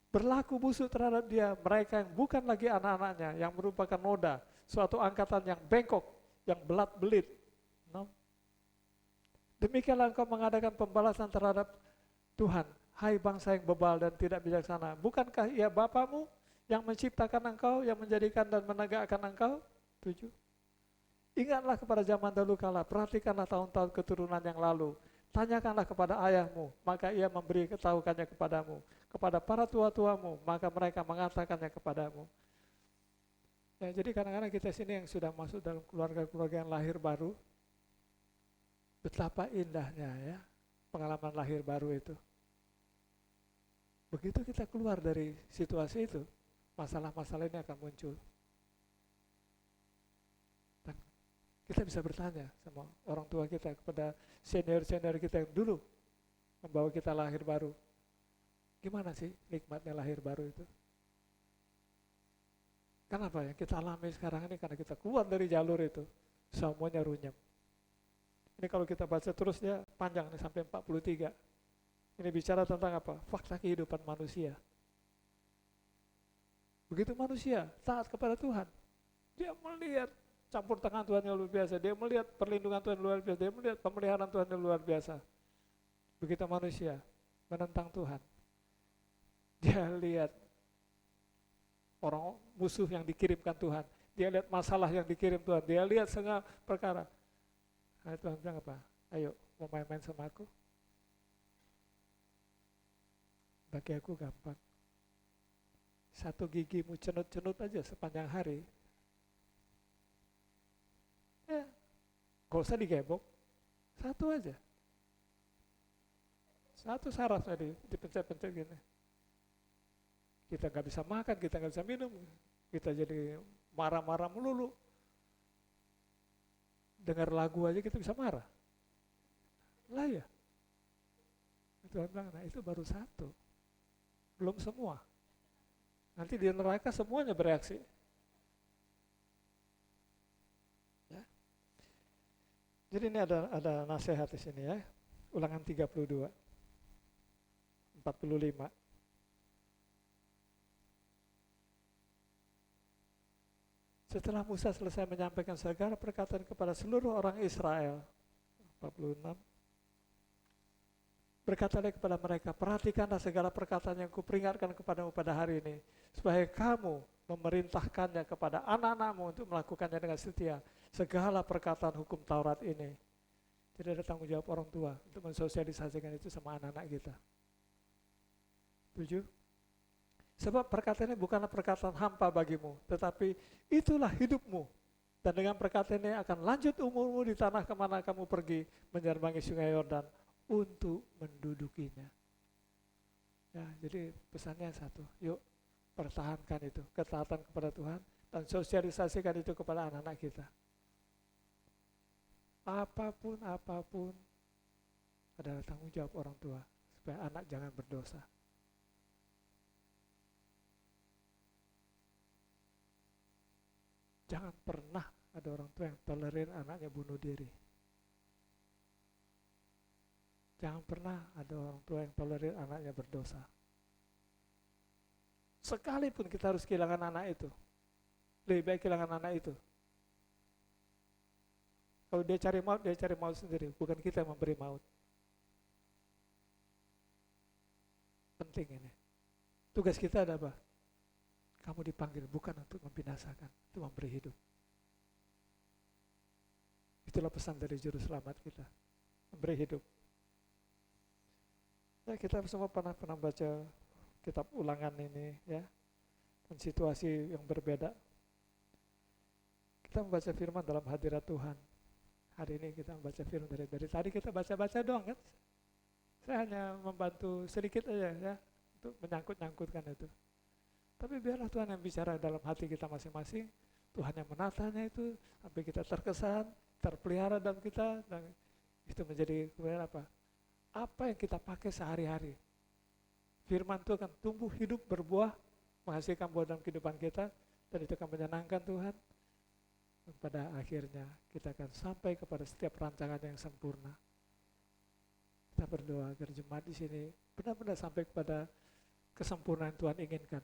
Berlaku busuk terhadap dia mereka yang bukan lagi anak-anaknya, yang merupakan noda, suatu angkatan yang bengkok, yang belat-belit. 6. Demikianlah engkau mengadakan pembalasan terhadap Tuhan, hai bangsa yang bebal dan tidak bijaksana. Bukankah ia Bapamu yang menciptakan engkau, yang menjadikan dan menegakkan engkau? 7. Ingatlah kepada zaman dahulu kala, perhatikanlah tahun-tahun keturunan yang lalu. Tanyakanlah kepada ayahmu, maka ia memberi ketahukannya kepadamu. Kepada para tua-tuamu, maka mereka mengatakannya kepadamu. Ya, jadi kadang-kadang kita sini yang sudah masuk dalam keluarga-keluarga yang lahir baru, betapa indahnya ya pengalaman lahir baru itu. Begitu kita keluar dari situasi itu, masalah-masalah ini akan muncul. Dan kita bisa bertanya sama orang tua kita, kepada senior-senior kita yang dulu membawa kita lahir baru. Gimana sih nikmatnya lahir baru itu? Kenapa yang kita alami sekarang ini karena kita keluar dari jalur itu, semuanya runyam. Ini kalau kita baca terus dia panjang nih sampai 43. Ini bicara tentang apa? Fakta kehidupan manusia. Begitu manusia taat kepada Tuhan, dia melihat campur tangan Tuhan yang luar biasa, dia melihat perlindungan Tuhan yang luar biasa, dia melihat pemeliharaan Tuhan yang luar biasa. Begitu manusia menentang Tuhan, dia lihat orang musuh yang dikirimkan Tuhan, dia lihat masalah yang dikirim Tuhan, dia lihat segala perkara. Nah, Tuhan bilang apa? Ayo, mau main-main sama aku? Bagi aku gampang. Satu gigimu cenut-cenut aja sepanjang hari. Ya, gak usah digebok, satu aja. Satu saraf tadi dipencet-pencet gini. Kita nggak bisa makan, kita nggak bisa minum, kita jadi marah-marah melulu. Dengar lagu aja kita bisa marah. Lah ya. Tuhan bilang, nah itu baru satu. Belum semua. Nanti di neraka semuanya bereaksi. Ya. Jadi ini ada nasihat di sini ya. Ulangan 32. 45. Setelah Musa selesai menyampaikan segala perkataan kepada seluruh orang Israel, 46, berkatalah kepada mereka, perhatikanlah segala perkataan yang kuperingatkan kepadamu pada hari ini, supaya kamu memerintahkannya kepada anak-anakmu untuk melakukannya dengan setia, segala perkataan hukum Taurat ini. Jadi ada tanggung jawab orang tua untuk mensosialisasikan itu sama anak-anak kita. Setuju? Sebab perkataannya bukanlah perkataan hampa bagimu, tetapi itulah hidupmu. Dan dengan perkataan ini akan lanjut umurmu di tanah kemana kamu pergi menyerbangi sungai Yordan untuk mendudukinya. Ya, jadi pesannya satu, yuk pertahankan itu, ketaatan kepada Tuhan dan sosialisasikan itu kepada anak-anak kita. Apapun adalah tanggung jawab orang tua supaya anak jangan berdosa. Jangan pernah ada orang tua yang tolerir anaknya bunuh diri. Jangan pernah ada orang tua yang tolerir anaknya berdosa. Sekalipun kita harus kehilangan anak itu, lebih baik kehilangan anak itu. Kalau dia cari maut sendiri, bukan kita yang memberi maut. Penting ini. Tugas kita ada apa? Kamu dipanggil bukan untuk membinasakan, untuk memberi hidup. Itulah pesan dari juru selamat kita, memberi hidup. Ya, kita semua pernah baca kitab Ulangan ini ya, dan situasi yang berbeda. Kita membaca firman dalam hadirat Tuhan. Hari ini kita membaca firman dari tadi kita baca-baca doang kan. Saya hanya membantu sedikit aja ya untuk menyangkut-nyangkutkan itu. Tapi biarlah Tuhan yang bicara dalam hati kita masing-masing. Tuhan yang menatanya itu sampai kita terkesan, terpelihara dalam kita, dan itu menjadi kemudian apa? Apa yang kita pakai sehari-hari. Firman itu akan tumbuh, hidup, berbuah, menghasilkan buah dalam kehidupan kita, dan itu akan menyenangkan Tuhan. Dan pada akhirnya kita akan sampai kepada setiap rancangan yang sempurna. Kita berdoa agar jemaat di sini benar-benar sampai kepada kesempurnaan Tuhan inginkan.